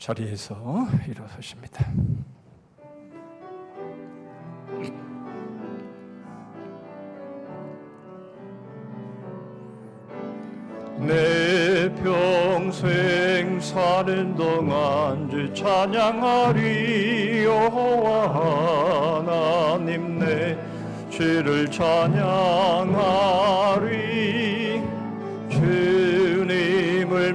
자리에서 일어서십니다. 내 평생 사는 동안 주 찬양하리. 여호와 하나님 내 주를 찬양하리. 주님을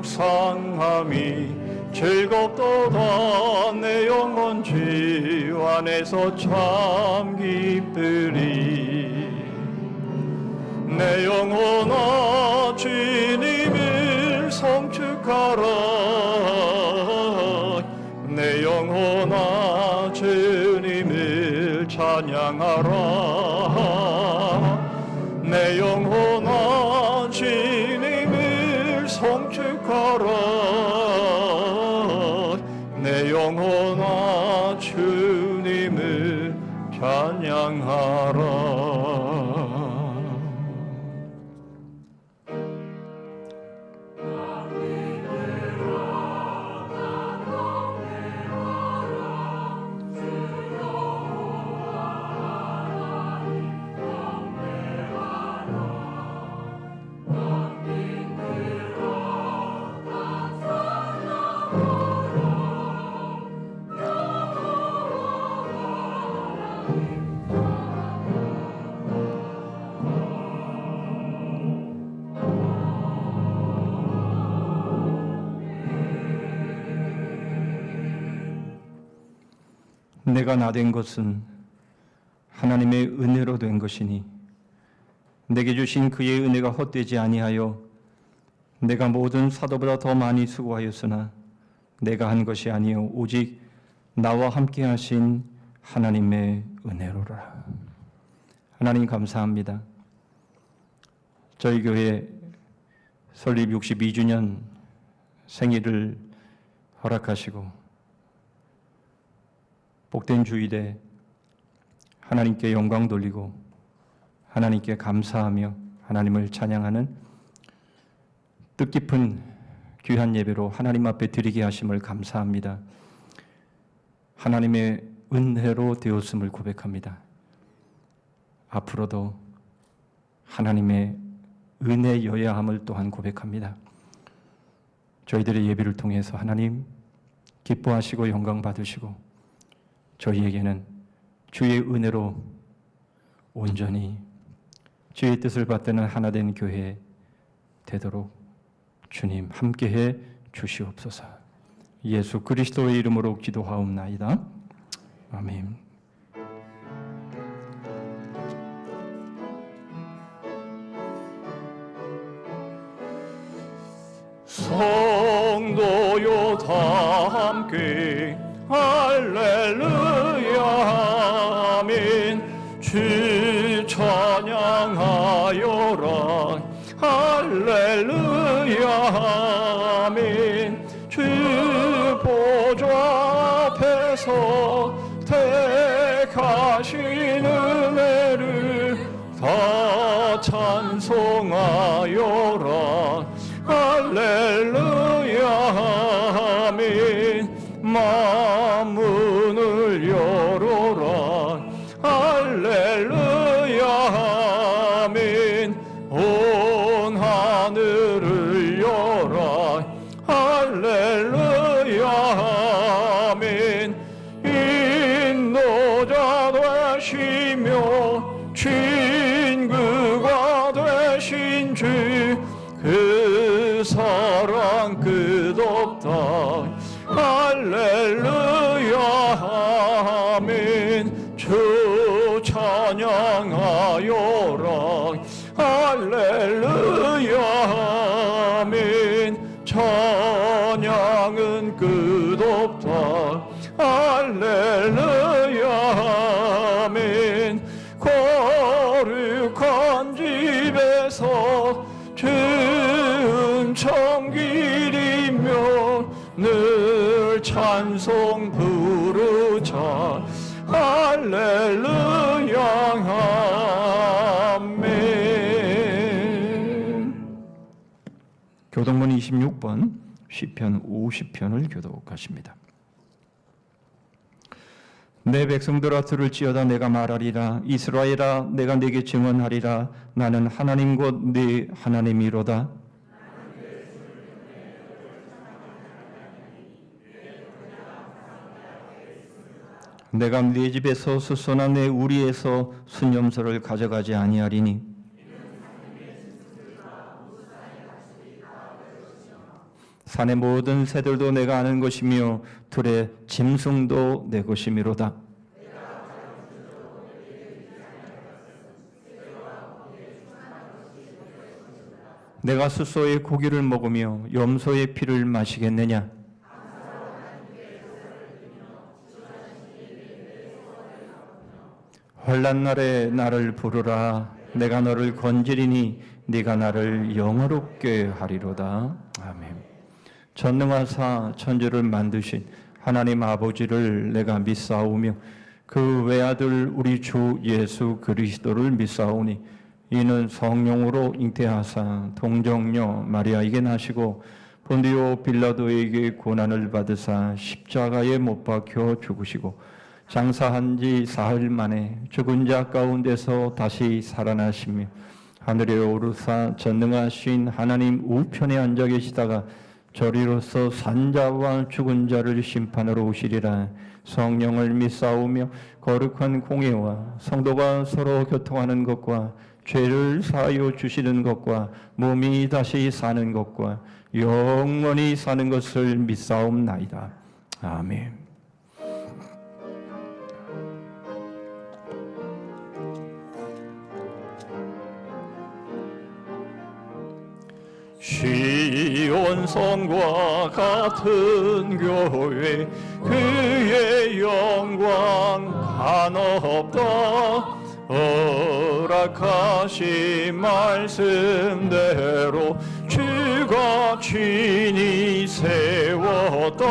묵상함이 즐겁도다. 내 영혼 주 안에서 참 기쁘리. 내 영혼아 주님을 성축하라. 내 영혼아 주님을 찬양하라. 내 영혼아 주님을 성축하라. 내 영혼아 주님을 찬양하라. 내가 나된 것은 하나님의 은혜로 된 것이니 내게 주신 그의 은혜가 헛되지 아니하여 내가 모든 사도보다 더 많이 수고하였으나 내가 한 것이 아니요 오직 나와 함께 하신 하나님의 은혜로라. 하나님 감사합니다. 저희 교회 설립 62주년 생일을 허락하시고 복된 주일에 하나님께 영광 돌리고 하나님께 감사하며 하나님을 찬양하는 뜻깊은 귀한 예배로 하나님 앞에 드리게 하심을 감사합니다. 하나님의 은혜로 되었음을 고백합니다. 앞으로도 하나님의 은혜여야 함을 또한 고백합니다. 저희들의 예배를 통해서 하나님 기뻐하시고 영광 받으시고 저희에게는 주의 은혜로 온전히 주의 뜻을 받드는 하나된 교회 되도록 주님 함께해 주시옵소서. 예수 그리스도의 이름으로 기도하옵나이다. 아멘. 성도요 다 함께 할렐루야 아멘. 주 찬양하여라. 할렐루야 아멘. 주 보좌 앞에서 택하신 은혜를 다 찬송하여라. 할렐루야 아멘. 문을 열어라. 할렐루야 아멘. 온 하늘을 열어. 할렐루야 아멘. 인도자 되시며 친구가 되신 주 그 사랑 끝없다. 할렐루야 아멘. 주 찬양하여라. 할렐루야 아멘. 찬양은 끝없다. 할렐루야 아멘. 거룩한 집에서 은총 기리며 늘 찬송 부르자. 할렐루야 아멘. 교동문 26번 시편 50편을 교독하십니다. 내 백성들아 들을지어다. 내가 말하리라. 이스라엘아 내가 네게 증언하리라. 나는 하나님 곧 네 하나님이로다. 내가 네 집에서 숫소나 내 우리에서 순염소를 가져가지 아니하리니 산의 모든 새들도 내가 아는 것이며 들의 짐승도 내 것이미로다. 내가 숫소의 고기를 먹으며 염소의 피를 마시겠느냐? 환난 날에 나를 부르라. 내가 너를 건지리니 네가 나를 영화롭게 하리로다. 아멘. 전능하사 천지를 만드신 하나님 아버지를 내가 믿사오며 그 외아들 우리 주 예수 그리스도를 믿사오니 이는 성령으로 잉태하사 동정녀 마리아에게 나시고 본디오 빌라도에게 고난을 받으사 십자가에 못 박혀 죽으시고 장사한 지 사흘 만에 죽은 자 가운데서 다시 살아나시며 하늘에 오르사 전능하신 하나님 우편에 앉아 계시다가 저리로서 산자와 죽은 자를 심판하러 오시리라. 성령을 믿사오며 거룩한 공예와 성도가 서로 교통하는 것과 죄를 사하여 주시는 것과 몸이 다시 사는 것과 영원히 사는 것을 믿사옵나이다. 아멘. 시온성과 같은 교회 그의 영광 한없다. 허락하신 말씀대로 주가 친히 세웠다.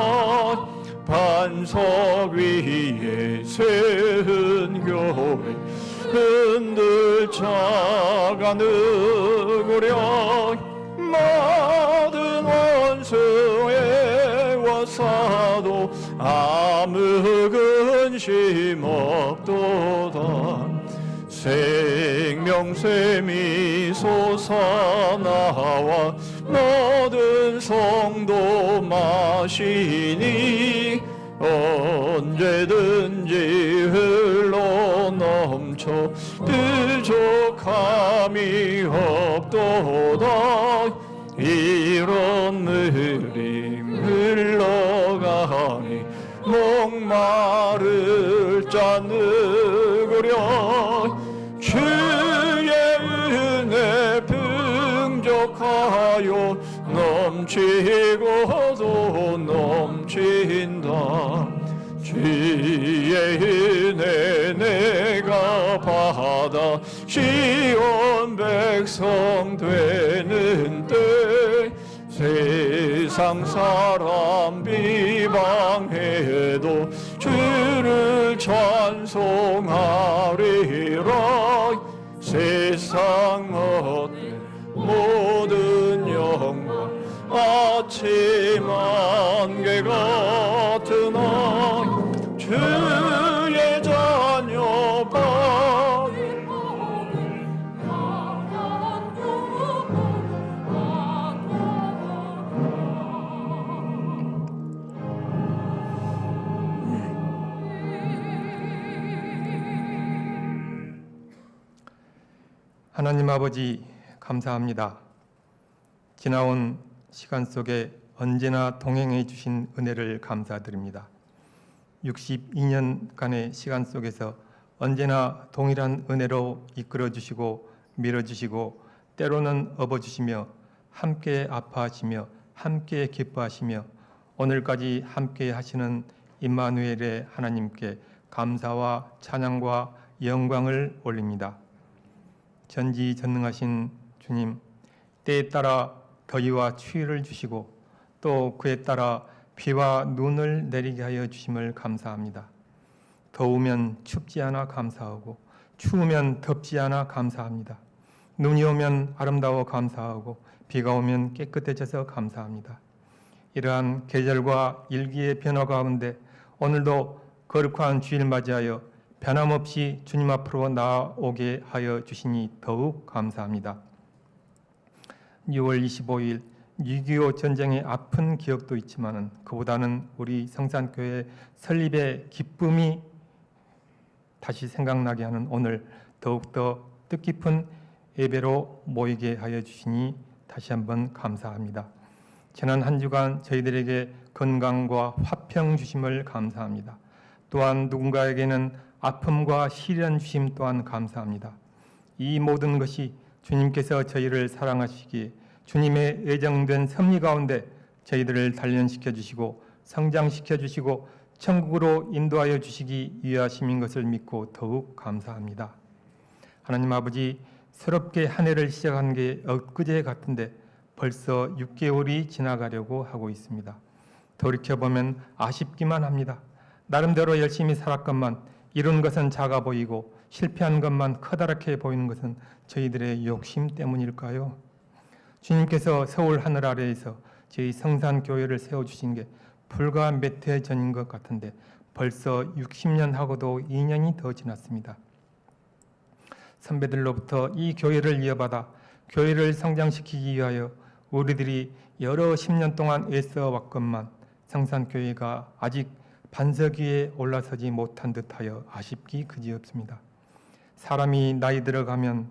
반석 위에 세운 교회 흔들 자가 누구랴. 모든 원수의 와사도 아무 근심 없도다. 생명샘이 솟아나와 모든 성도 마시니 언제든지 흘러 넘쳐 부족함이 없도다. 이런 물이 흘러가니 목마를 자 누구랴. 주의 은혜 풍족하여 넘치고도 넘친다. 주의 은혜 내가 받아 시온 백성 되는 때 세상 사람 비방해도 주를 찬송하리라. 세상 어때 모든 영광 아침 안개 같으나 주의 자녀 하나님 아버지 감사합니다. 지나온 시간 속에 언제나 동행해 주신 은혜를 감사드립니다. 62년간의 시간 속에서 언제나 동일한 은혜로 이끌어 주시고 밀어 주시고 때로는 업어 주시며 함께 아파하시며 함께 기뻐하시며 오늘까지 함께 하시는 임마누엘의 하나님께 감사와 찬양과 영광을 올립니다. 전지전능하신 주님, 때에 따라 더위와 추위를 주시고 또 그에 따라 비와 눈을 내리게 하여 주심을 감사합니다. 더우면 춥지 않아 감사하고 추우면 덥지 않아 감사합니다. 눈이 오면 아름다워 감사하고 비가 오면 깨끗해져서 감사합니다. 이러한 계절과 일기의 변화 가운데 오늘도 거룩한 주일 맞이하여 변함없이 주님 앞으로 나아오게 하여 주시니 더욱 감사합니다. 6월 25일 6.25 전쟁의 아픈 기억도 있지만 그보다는 우리 성산교회 설립의 기쁨이 다시 생각나게 하는 오늘 더욱더 뜻깊은 예배로 모이게 하여 주시니 다시 한번 감사합니다. 지난 한 주간 저희들에게 건강과 화평 주심을 감사합니다. 또한 누군가에게는 아픔과 시련 주심 또한 감사합니다. 이 모든 것이 주님께서 저희를 사랑하시기에 주님의 예정된 섭리 가운데 저희들을 단련시켜 주시고 성장시켜 주시고 천국으로 인도하여 주시기 위하심인 것을 믿고 더욱 감사합니다. 하나님 아버지, 새롭게 한 해를 시작한 게 엊그제 같은데 벌써 6개월이 지나가려고 하고 있습니다. 돌이켜보면 아쉽기만 합니다. 나름대로 열심히 살았건만 이룬 것은 작아 보이고 실패한 것만 커다랗게 보이는 것은 저희들의 욕심 때문일까요? 주님께서 서울 하늘 아래에서 저희 성산교회를 세워주신 게 불과 몇 해 전인 것 같은데 벌써 60년 하고도 2년이 더 지났습니다. 선배들로부터 이 교회를 이어받아 교회를 성장시키기 위하여 우리들이 여러 10년 동안 애써 왔건만 성산교회가 아직 반석 위에 올라서지 못한 듯하여 아쉽기 그지없습니다. 사람이 나이 들어가는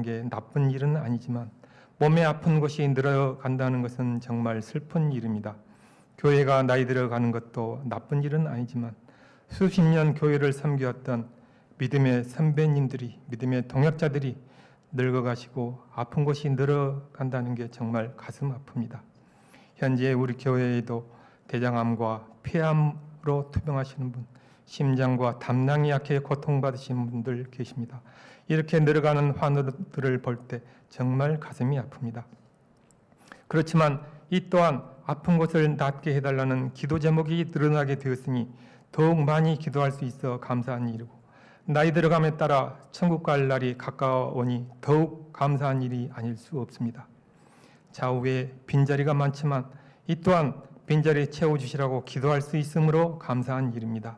게 나쁜 일은 아니지만 몸에 아픈 곳이 늘어간다는 것은 정말 슬픈 일입니다. 교회가 나이 들어가는 것도 나쁜 일은 아니지만 수십 년 교회를 섬겼던 믿음의 선배님들이, 믿음의 동역자들이 늙어가시고 아픈 곳이 늘어간다는 게 정말 가슴 아픕니다. 현재 우리 교회에도 대장암과 폐암으로 투병하시는 분, 심장과 담낭이 약해 고통받으시는 분들 계십니다. 이렇게 늘어가는 환우들을 볼 때 정말 가슴이 아픕니다. 그렇지만 이 또한 아픈 곳을 낫게 해달라는 기도 제목이 늘어나게 되었으니 더욱 많이 기도할 수 있어 감사한 일이고, 나이 들어감에 따라 천국 갈 날이 가까워오니 더욱 감사한 일이 아닐 수 없습니다. 좌우에 빈자리가 많지만 이 또한 빈자리 채워주시라고 기도할 수 있으므로 감사한 일입니다.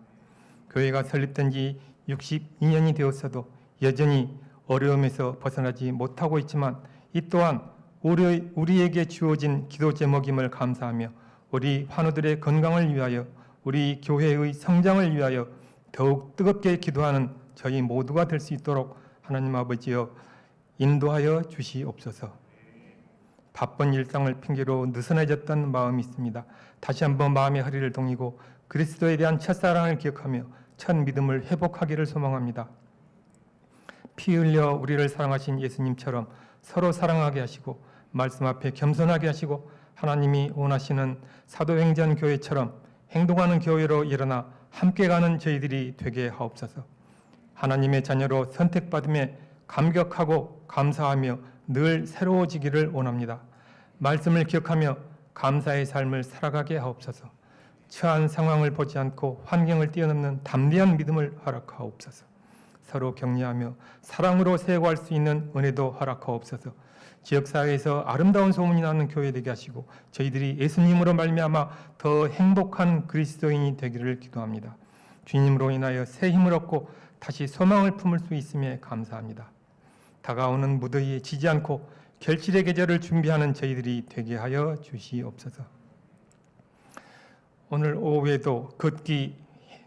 교회가 설립된 지 62년이 되었어도 여전히 어려움에서 벗어나지 못하고 있지만 이 또한 우리에게 주어진 기도 제목임을 감사하며 우리 환우들의 건강을 위하여, 우리 교회의 성장을 위하여 더욱 뜨겁게 기도하는 저희 모두가 될 수 있도록 하나님 아버지여 인도하여 주시옵소서. 바쁜 일상을 핑계로 느슨해졌던 마음이 있습니다. 다시 한번 마음의 허리를 동이고 그리스도에 대한 첫사랑을 기억하며 첫 믿음을 회복하기를 소망합니다. 피 흘려 우리를 사랑하신 예수님처럼 서로 사랑하게 하시고 말씀 앞에 겸손하게 하시고 하나님이 원하시는 사도행전 교회처럼 행동하는 교회로 일어나 함께 가는 저희들이 되게 하옵소서. 하나님의 자녀로 선택받음에 감격하고 감사하며 늘 새로워지기를 원합니다. 말씀을 기억하며 감사의 삶을 살아가게 하옵소서. 처한 상황을 보지 않고 환경을 뛰어넘는 담대한 믿음을 허락하옵소서. 서로 격려하며 사랑으로 세워갈 수 있는 은혜도 허락하옵소서. 지역사회에서 아름다운 소문이 나는 교회 되게 하시고 저희들이 예수님으로 말미암아 더 행복한 그리스도인이 되기를 기도합니다. 주님으로 인하여 새 힘을 얻고 다시 소망을 품을 수 있음에 감사합니다. 다가오는 무더위에 지지 않고 결실의 계절을 준비하는 저희들이 되게 하여 주시옵소서. 오늘 오후에도 걷기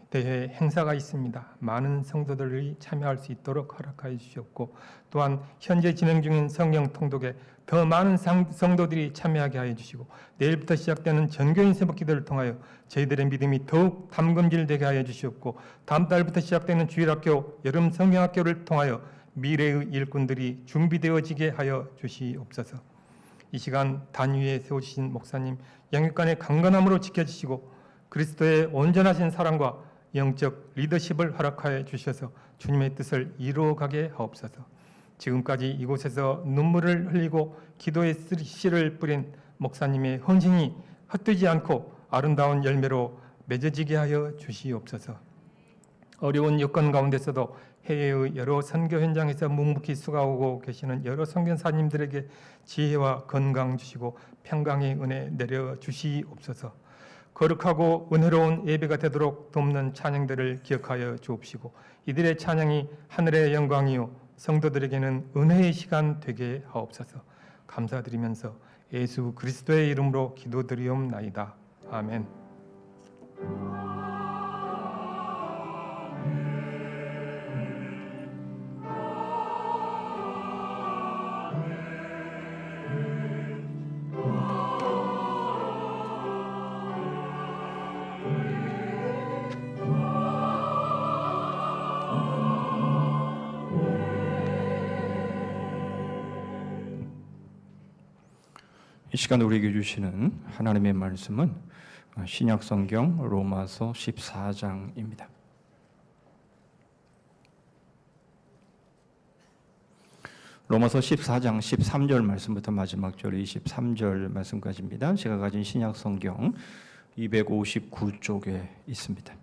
대회 행사가 있습니다. 많은 성도들이 참여할 수 있도록 허락하여 주시옵고 또한 현재 진행 중인 성경 통독에 더 많은 성도들이 참여하게 하여 주시고 내일부터 시작되는 전교인 새벽기도를 통하여 저희들의 믿음이 더욱 담금질되게 하여 주시옵고 다음 달부터 시작되는 주일학교, 여름 성경학교를 통하여 미래의 일꾼들이 준비되어지게 하여 주시옵소서. 이 시간 단위에 세우신 목사님 영육간의 강건함으로 지켜주시고 그리스도의 온전하신 사랑과 영적 리더십을 허락하여 주셔서 주님의 뜻을 이루어가게 하옵소서. 지금까지 이곳에서 눈물을 흘리고 기도의 씨를 뿌린 목사님의 헌신이 헛되지 않고 아름다운 열매로 맺어지게 하여 주시옵소서. 어려운 여건 가운데서도 해외의 여러 선교 현장에서 묵묵히 수고하고 계시는 여러 선교사님들에게 지혜와 건강 주시고 평강의 은혜 내려 주시옵소서. 거룩하고 은혜로운 예배가 되도록 돕는 찬양들을 기억하여 주옵시고 이들의 찬양이 하늘의 영광이요 성도들에게는 은혜의 시간 되게 하옵소서. 감사드리면서 예수 그리스도의 이름으로 기도드리옵나이다. 아멘. 이 시간 우리에게 주시는 하나님의 말씀은 신약 성경 로마서 14장입니다. 로마서 14장 13절 말씀부터 마지막 절 23절 말씀까지입니다. 제가 가진 신약 성경 259쪽에 있습니다.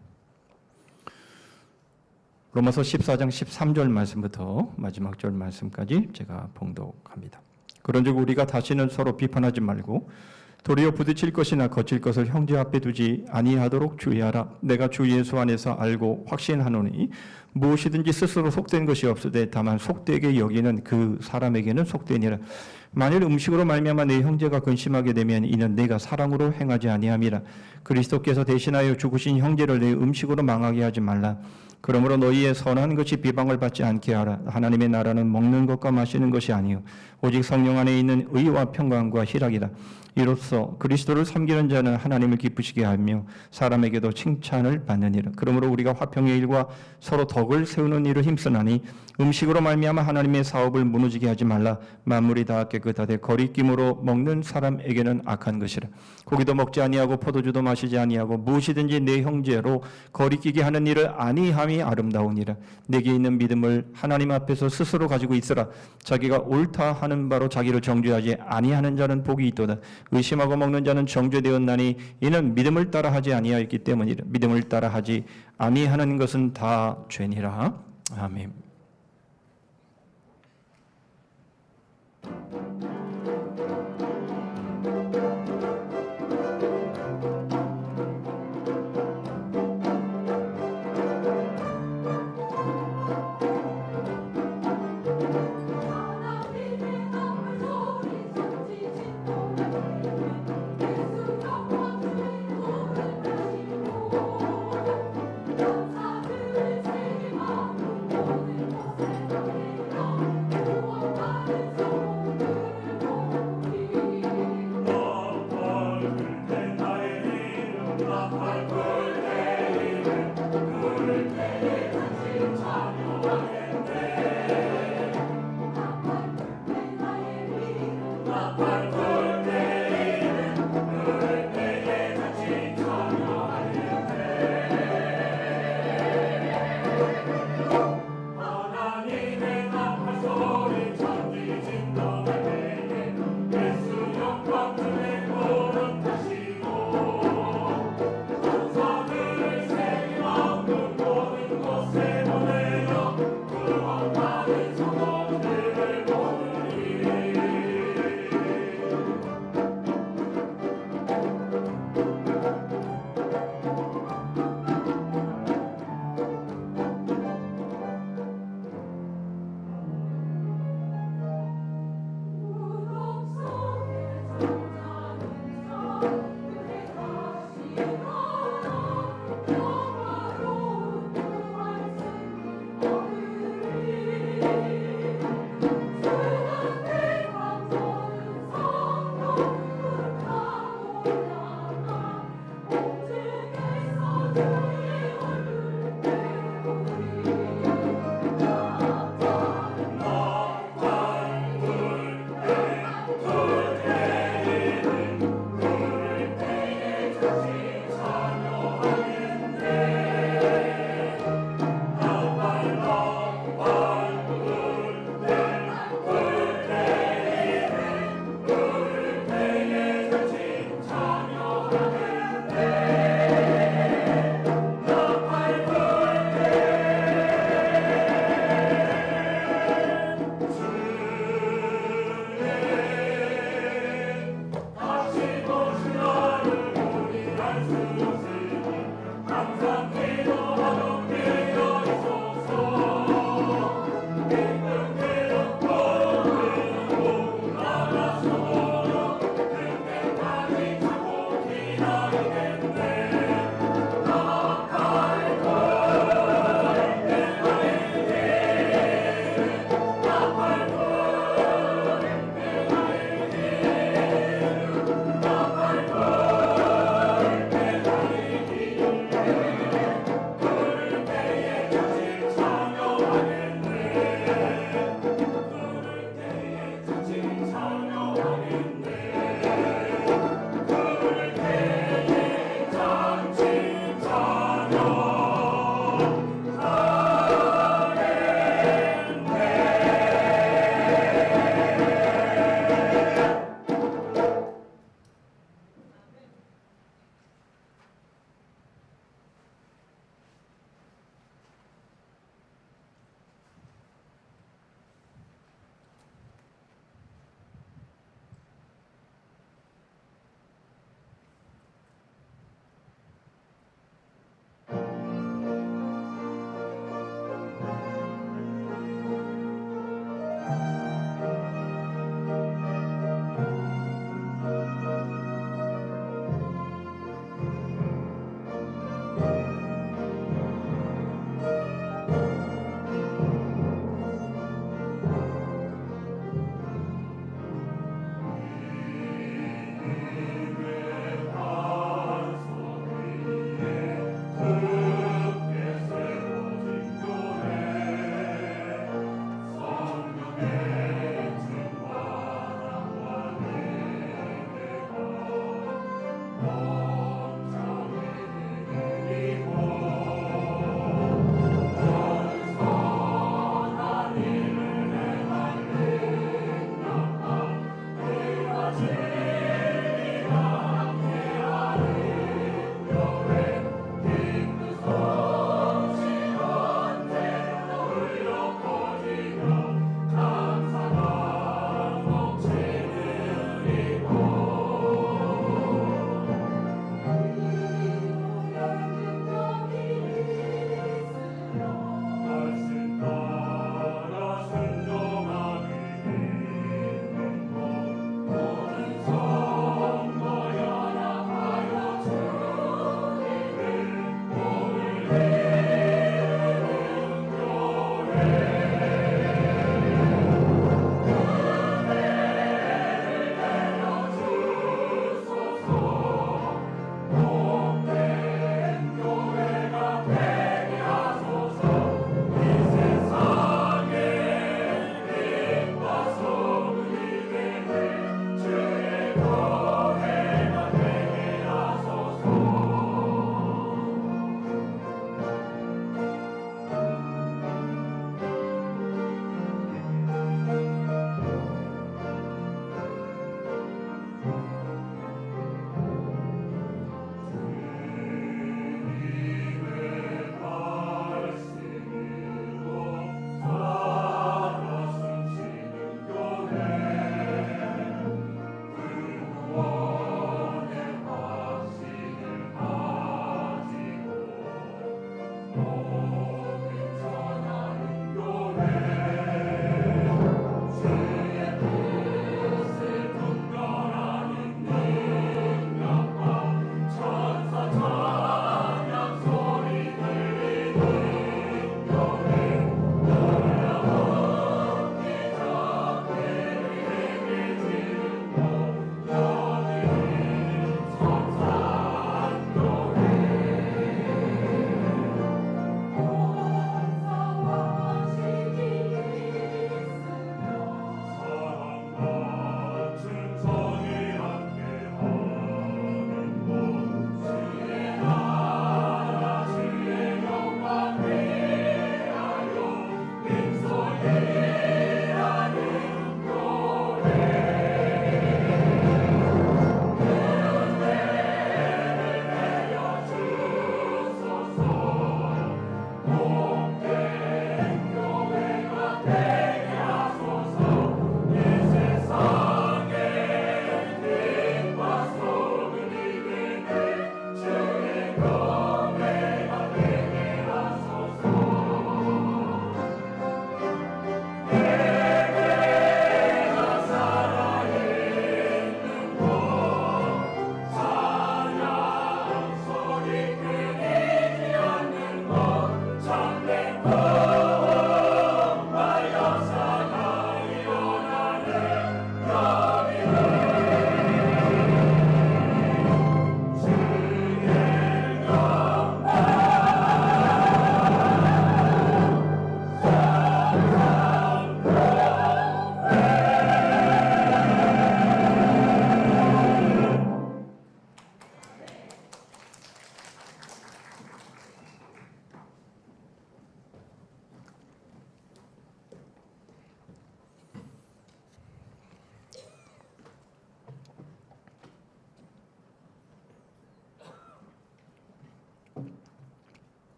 로마서 14장 13절 말씀부터 마지막 절 말씀까지 제가 봉독합니다. 그런즉 우리가 다시는 서로 비판하지 말고 도리어 부딪힐 것이나 거칠 것을 형제 앞에 두지 아니하도록 주의하라. 내가 주 예수 안에서 알고 확신하노니 무엇이든지 스스로 속된 것이 없으되 다만 속되게 여기는 그 사람에게는 속되니라. 만일 음식으로 말미암아 내 형제가 근심하게 되면 이는 내가 사랑으로 행하지 아니함이라. 그리스도께서 대신하여 죽으신 형제를 내 음식으로 망하게 하지 말라. 그러므로 너희의 선한 것이 비방을 받지 않게 하라. 하나님의 나라는 먹는 것과 마시는 것이 아니요 오직 성령 안에 있는 의와 평강과 희락이라. 이로써 그리스도를 섬기는 자는 하나님을 기쁘시게 하며 사람에게도 칭찬을 받느니라. 그러므로 우리가 화평의 일과 서로 덕을 세우는 일을 힘쓰나니 음식으로 말미암아 하나님의 사업을 무너지게 하지 말라. 만물이 다 깨끗하되 거리낌으로 먹는 사람에게는 악한 것이라. 고기도 먹지 아니하고 포도주도 마시지 아니하고 무엇이든지 내 형제로 거리끼게 하는 일을 아니함이 아름다우니라. 내게 있는 믿음을 하나님 앞에서 스스로 가지고 있으라. 자기가 옳다 하는 바로 자기를 정죄하지 아니하는 자는 복이 있도다. 의심하고 먹는 자는 정죄되었나니 이는 믿음을 따라 하지 아니하였기 때문이라. 믿음을 따라 하지 아니하는 것은 다 죄니라. 아멘.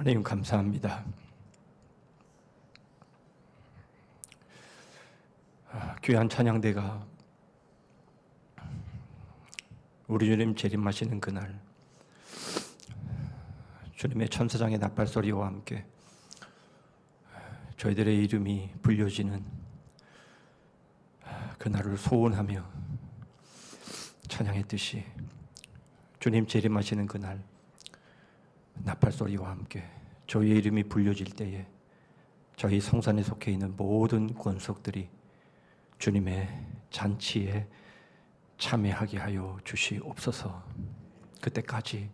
하나님 감사합니다. 귀한 찬양대가 우리 주님 재림하시는 그날 주님의 천사장의 나팔 소리와 함께 저희들의 이름이 불려지는 그날을 소원하며 찬양했듯이 주님 재림하시는 그날 나팔 소리와 함께 저희의 이름이 불려질 때에 저희 성산에 속해 있는 모든 권속들이 주님의 잔치에 참여하게 하여 주시옵소서. 그때까지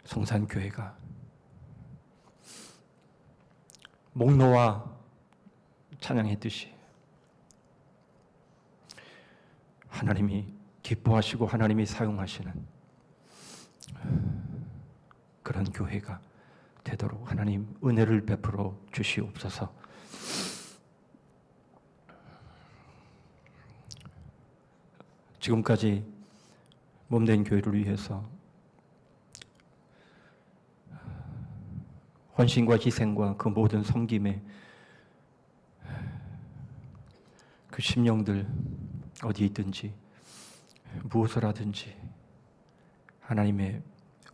성산교회가 목 놓아 찬양했듯이 하나님이 기뻐하시고 하나님이 사용하시는 그런 교회가 되도록 하나님 은혜를 베풀어 주시옵소서. 지금까지 몸된 교회를 위해서 헌신과 희생과 그 모든 섬김의 그 심령들 어디 있든지 무엇을 하든지 하나님의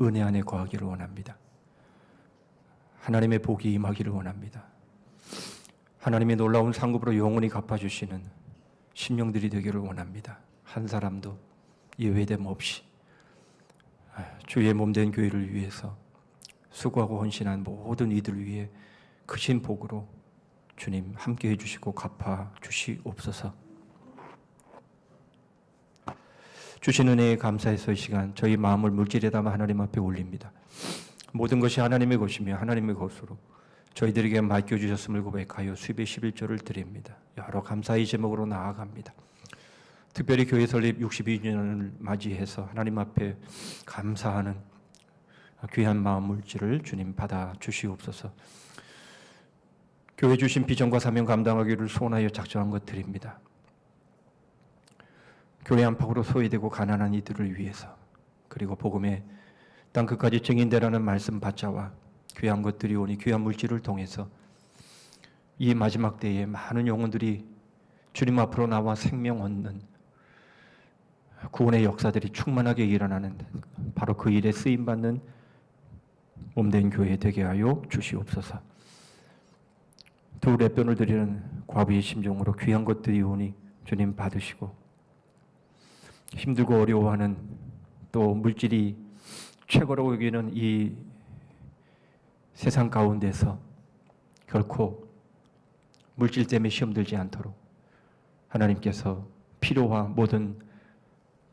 은혜 안에 거하기를 원합니다. 하나님의 복이 임하기를 원합니다. 하나님의 놀라운 상급으로 영원히 갚아주시는 심령들이 되기를 원합니다. 한 사람도 예외됨 없이 주의 몸된 교회를 위해서 수고하고 헌신한 모든 이들 위해 크신 복으로 주님 함께해 주시고 갚아 주시옵소서. 주신 은혜에 감사해서 이 시간 저희 마음을 물질에 담아 하나님 앞에 올립니다. 모든 것이 하나님의 것이며 하나님의 것으로 저희들에게 맡겨주셨음을 고백하여 수입의 11조를 드립니다. 여러 감사의 제목으로 나아갑니다. 특별히 교회 설립 62주년을 맞이해서 하나님 앞에 감사하는 귀한 마음 물질을 주님 받아 주시옵소서. 교회 주신 비전과 사명 감당하기를 소원하여 작정한 것 드립니다. 교회 안팎으로 소외되고 가난한 이들을 위해서, 그리고 복음의 땅 끝까지 증인되라는 말씀 받자와 귀한 것들이 오니 귀한 물질을 통해서 이 마지막 때에 많은 영혼들이 주님 앞으로 나와 생명 얻는 구원의 역사들이 충만하게 일어나는 바로 그 일에 쓰임받는 몸된 교회 되게 하여 주시옵소서. 두 렛변을 드리는 과부의 심정으로 귀한 것들이 오니 주님 받으시고, 힘들고 어려워하는 또 물질이 최고라고 여기는 이 세상 가운데서 결코 물질 때문에 시험 들지 않도록 하나님께서 필요와 모든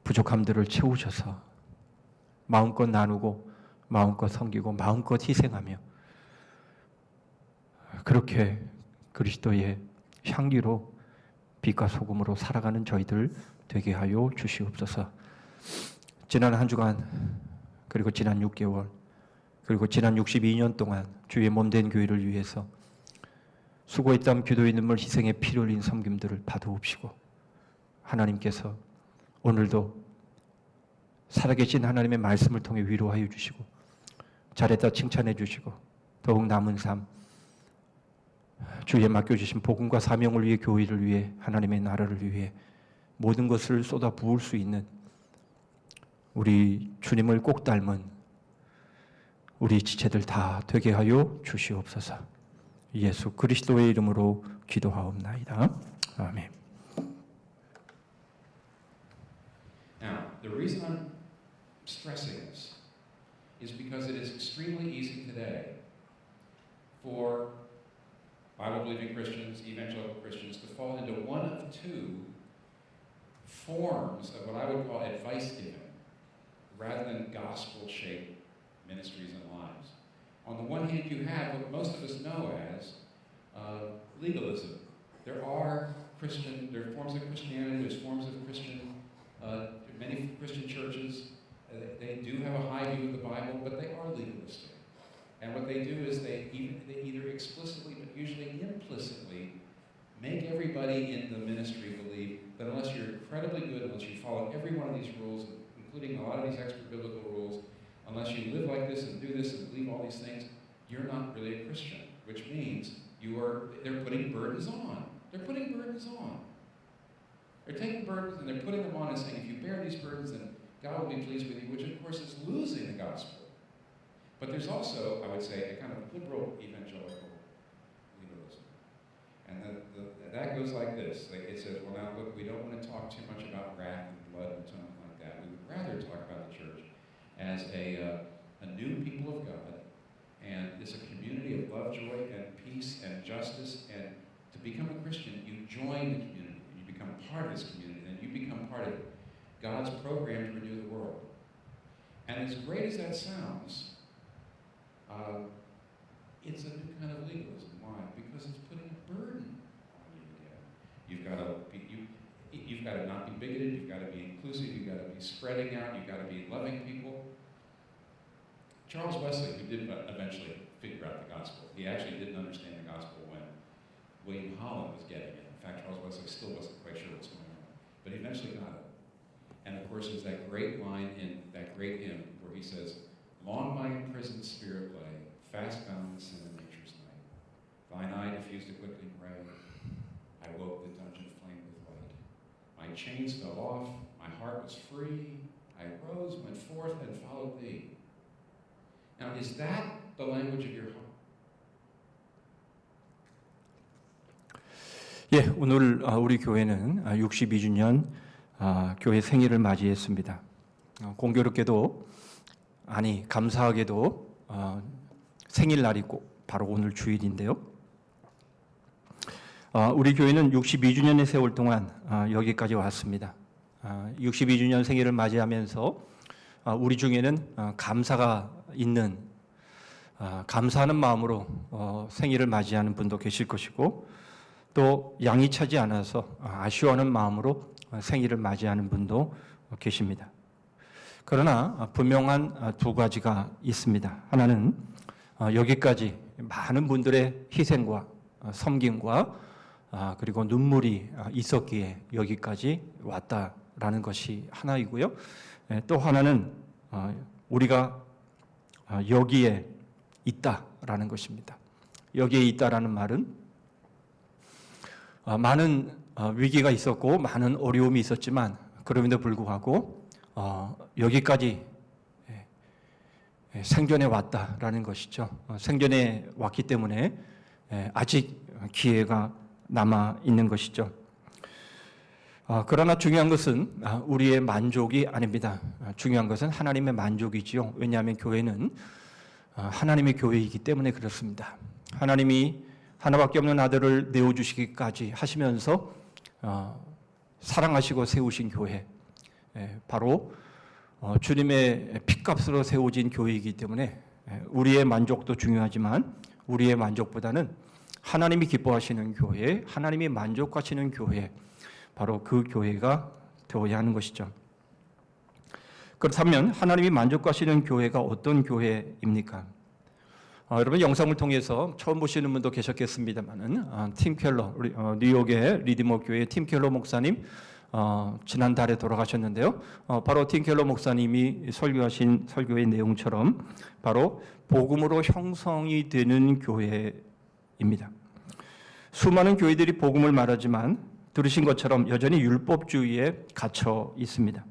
부족함들을 채우셔서 마음껏 나누고 마음껏 섬기고 마음껏 희생하며 그렇게 그리스도의 향기로 빛과 소금으로 살아가는 저희들 되게 하여 주시옵소서. 지난 한 주간 그리고 지난 6개월 그리고 지난 62년 동안 주의 몸된 교회를 위해서 수고의 땀 기도의 눈물 희생의 피 흘린 섬김들을 받아옵시고 하나님께서 오늘도 살아계신 하나님의 말씀을 통해 위로하여 주시고 잘했다 칭찬해 주시고 더욱 남은 삶 주의 맡겨주신 복음과 사명을 위해 교회를 위해 하나님의 나라를 위해 모든 것을 쏟아 부을 수 있는 우리 주님을 꼭 닮은 우리 지체들 다 되게 하여 주시옵소서. 예수 그리스도의 이름으로 기도하옵나이다. 아멘. Now, the reason I'm stressing this is because it is extremely easy today for Bible-believing Christians, evangelical Christians, to fall into one of two forms of what I would call advice giving, rather than gospel-shaped ministries and lives. On the one hand, you have what most of us know as legalism. There are forms of Christianity, there's forms of many Christian churches, they do have a high view of the Bible, but they are legalistic. And what they do is they either explicitly, but usually implicitly, make everybody in the ministry believe that unless you're incredibly good, unless you follow every one of these rules, including a lot of these extra-biblical rules, unless you live like this and do this and believe all these things, you're not really a Christian, which means they're putting burdens on. They're putting burdens on. They're taking burdens and they're putting them on and saying, if you bear these burdens, then God will be pleased with you, which of course is losing the gospel. But there's also, I would say, a kind of liberal evangelical legalism. And that goes like this. It says, well, now look, we don't want to talk too much about wrath and blood and something like that. We would rather talk about the church as a new people of God, and it's a community of love, joy, and peace and justice. And to become a Christian, you join the community, you become part of this community, and you become part of God's program to renew the world. And as great as that sounds, it's a new kind of legalism. Why? Because it's putting a burden on you again. You've got to not be bigoted. You've got to be inclusive. You've got to be spreading out. You've got to be loving people. Charles Wesley, who did eventually figure out the gospel, he actually didn't understand the gospel when William Holland was getting it. In fact, Charles Wesley still wasn't quite sure what's going on, but he eventually got it. And of course, there's that great line in that great hymn where he says, "Long my imprisoned spirit lay, fast bound in sin and nature's night. Thine eye diffused a quickening ray. I woke the dungeon flamed with light. My chains fell off, my heart was free. I rose, went forth, and followed thee." Now, is that the language of your heart? 예, 오늘 우리 교회는 62주년 교회 생일을 맞이했습니다. 공교롭게도, 아니 감사하게도 생일날이고 바로 오늘 주일인데요. 우리 교회는 62주년의 세월 동안 여기까지 왔습니다. 62주년 생일을 맞이하면서 우리 중에는 감사가 있는, 감사하는 마음으로 생일을 맞이하는 분도 계실 것이고, 또 양이 차지 않아서 아쉬워하는 마음으로 생일을 맞이하는 분도 계십니다. 그러나 분명한 두 가지가 있습니다. 하나는 여기까지 많은 분들의 희생과 섬김과 그리고 눈물이 있었기에 여기까지 왔다라는 것이 하나이고요. 또 하나는 우리가 여기에 있다라는 것입니다. 여기에 있다라는 말은 많은 위기가 있었고 많은 어려움이 있었지만 그럼에도 불구하고 여기까지 생존해 왔다라는 것이죠. 생존해 왔기 때문에 아직 기회가 남아 있는 것이죠. 그러나 중요한 것은 우리의 만족이 아닙니다. 중요한 것은 하나님의 만족이지요. 왜냐하면 교회는 하나님의 교회이기 때문에 그렇습니다. 하나님이 하나밖에 없는 아들을 내어주시기까지 하시면서 사랑하시고 세우신 교회, 바로 주님의 핏값으로 세워진 교회이기 때문에 우리의 만족도 중요하지만 우리의 만족보다는 하나님이 기뻐하시는 교회, 하나님이 만족하시는 교회, 바로 그 교회가 되어야 하는 것이죠. 그렇다면 하나님이 만족하시는 교회가 어떤 교회입니까? 여러분 영상을 통해서 처음 보시는 분도 계셨겠습니다만은 팀 켈러, 뉴욕의 리디머 교회 팀 켈러 목사님 지난달에 돌아가셨는데요. 바로 팀 켈러 목사님이 설교하신 설교의 내용처럼 바로 복음으로 형성이 되는 교회입니다. 수많은 교회들이 복음을 말하지만 들으신 것처럼 여전히 율법주의에 갇혀 있습니다.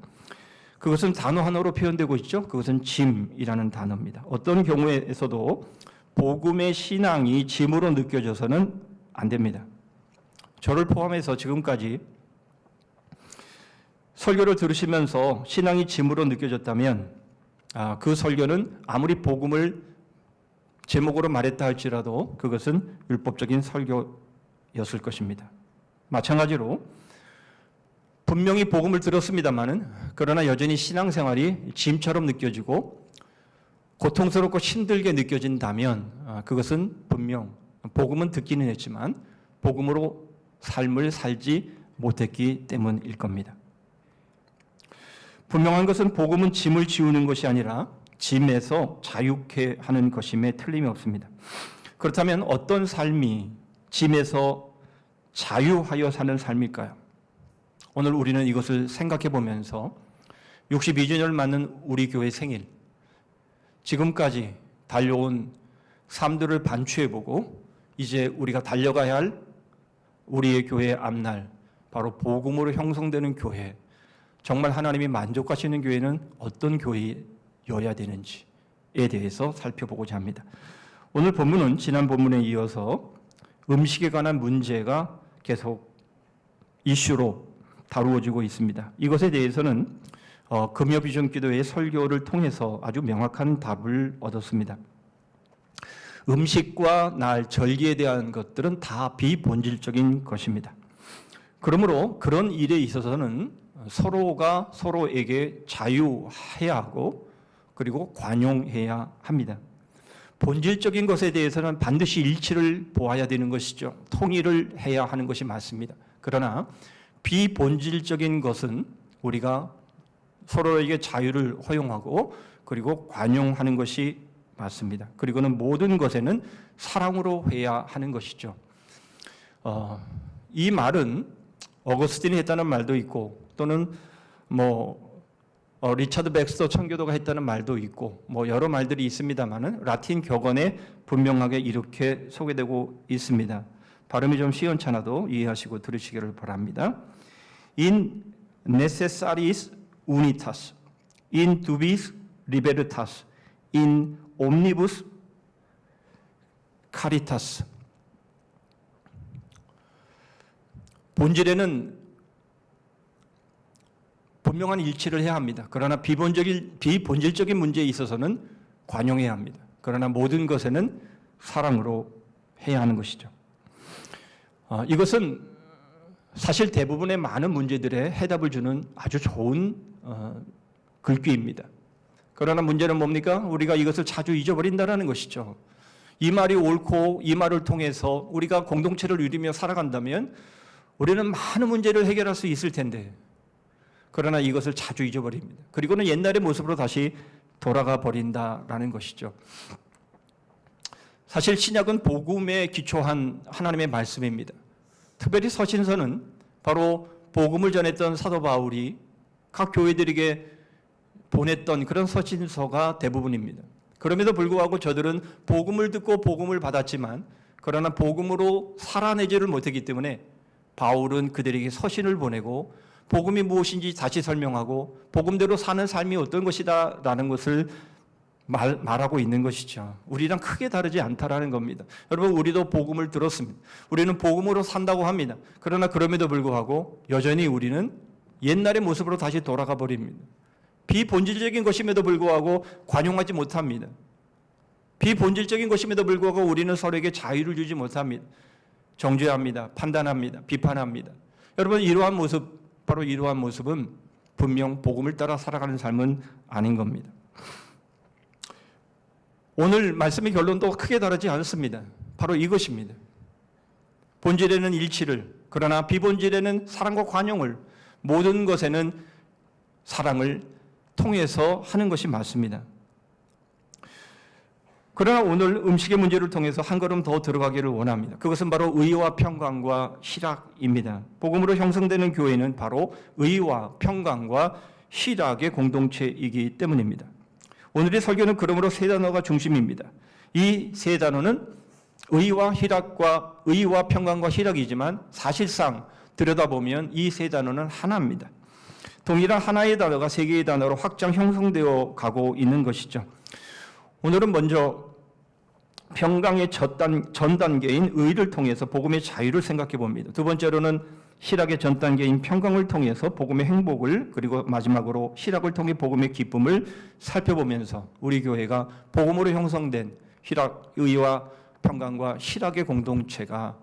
그것은 단어 하나로 표현되고 있죠. 그것은 짐이라는 단어입니다. 어떤 경우에서도 복음의 신앙이 짐으로 느껴져서는 안 됩니다. 저를 포함해서 지금까지 설교를 들으시면서 신앙이 짐으로 느껴졌다면 그 설교는 아무리 복음을 제목으로 말했다 할지라도 그것은 율법적인 설교였을 것입니다. 마찬가지로 분명히 복음을 들었습니다마는 그러나 여전히 신앙생활이 짐처럼 느껴지고 고통스럽고 힘들게 느껴진다면 그것은 분명 복음은 듣기는 했지만 복음으로 삶을 살지 못했기 때문일 겁니다. 분명한 것은 복음은 짐을 지우는 것이 아니라 짐에서 자유케 하는 것임에 틀림이 없습니다. 그렇다면 어떤 삶이 짐에서 자유하여 사는 삶일까요? 오늘 우리는 이것을 생각해 보면서 62주년을 맞는 우리 교회 생일, 지금까지 달려온 삶들을 반추해 보고 이제 우리가 달려가야 할 우리의 교회의 앞날, 바로 복음으로 형성되는 교회, 정말 하나님이 만족하시는 교회는 어떤 교회여야 되는지 대해서 살펴보고자 합니다. 오늘 본문은 지난 본문에 이어서 음식에 관한 문제가 계속 이슈로 다루어지고 있습니다. 이것에 대해서는 금요비전기도회의 설교를 통해서 아주 명확한 답을 얻었습니다. 음식과 날, 절기에 대한 것들은 다 비본질적인 것입니다. 그러므로 그런 일에 있어서는 서로가 서로에게 자유해야 하고 그리고 관용해야 합니다. 본질적인 것에 대해서는 반드시 일치를 보아야 되는 것이죠. 통일을 해야 하는 것이 맞습니다. 그러나 비본질적인 것은 우리가 서로에게 자유를 허용하고 그리고 관용하는 것이 맞습니다. 그리고는 모든 것에는 사랑으로 해야 하는 것이죠. 이 말은 어거스틴이 했다는 말도 있고 또는 리차드 백스터 청교도가 했다는 말도 있고 여러 말들이 있습니다만은 라틴 격언에 분명하게 이렇게 소개되고 있습니다. 발음이 좀 시원찮아도 이해하시고 들으시기를 바랍니다. In necessaris unitas, in dubis libertas, in omnibus caritas. 본질에는 분명한 일치를 해야 합니다. 그러나 비본질적인 문제에 있어서는 관용해야 합니다. 그러나 모든 것에는 사랑으로 해야 하는 것이죠. 이것은 사실 대부분의 많은 문제들의 해답을 주는 아주 좋은 글귀입니다. 그러나 문제는 뭡니까? 우리가 이것을 자주 잊어버린다는 것이죠. 이 말이 옳고 이 말을 통해서 우리가 공동체를 누리며 살아간다면 우리는 많은 문제를 해결할 수 있을 텐데 그러나 이것을 자주 잊어버립니다. 그리고는 옛날의 모습으로 다시 돌아가 버린다라는 것이죠. 사실 신약은 복음에 기초한 하나님의 말씀입니다. 특별히 서신서는 바로 복음을 전했던 사도 바울이 각 교회들에게 보냈던 그런 서신서가 대부분입니다. 그럼에도 불구하고 저들은 복음을 듣고 복음을 받았지만 그러나 복음으로 살아내지를 못했기 때문에 바울은 그들에게 서신을 보내고 복음이 무엇인지 다시 설명하고 복음대로 사는 삶이 어떤 것이다 라는 것을 말하고 있는 것이죠. 우리랑 크게 다르지 않다라는 겁니다. 여러분 우리도 복음을 들었습니다. 우리는 복음으로 산다고 합니다. 그러나 그럼에도 불구하고 여전히 우리는 옛날의 모습으로 다시 돌아가 버립니다. 비본질적인 것임에도 불구하고 관용하지 못합니다. 비본질적인 것임에도 불구하고 우리는 서로에게 자유를 주지 못합니다. 정죄합니다. 판단합니다. 비판합니다. 여러분 이러한 모습, 바로 이러한 모습은 분명 복음을 따라 살아가는 삶은 아닌 겁니다. 오늘 말씀의 결론도 크게 다르지 않습니다. 바로 이것입니다. 본질에는 일치를, 그러나 비본질에는 사랑과 관용을, 모든 것에는 사랑을 통해서 하는 것이 맞습니다. 그러나 오늘 음식의 문제를 통해서 한 걸음 더 들어가기를 원합니다. 그것은 바로 의와 평강과 희락입니다. 복음으로 형성되는 교회는 바로 의와 평강과 희락의 공동체이기 때문입니다. 오늘의 설교는 그러므로 세 단어가 중심입니다. 이 세 단어는 의와 희락과 의와 평강과 희락이지만 사실상 들여다보면 이 세 단어는 하나입니다. 동일한 하나의 단어가 세 개의 단어로 확장 형성되어 가고 있는 것이죠. 오늘은 먼저 평강의 전 단계인 의를 통해서 복음의 자유를 생각해 봅니다. 두 번째로는 희락의 전 단계인 평강을 통해서 복음의 행복을, 그리고 마지막으로 희락을 통해 복음의 기쁨을 살펴보면서 우리 교회가 복음으로 형성된 희락, 의와 평강과 희락의 공동체가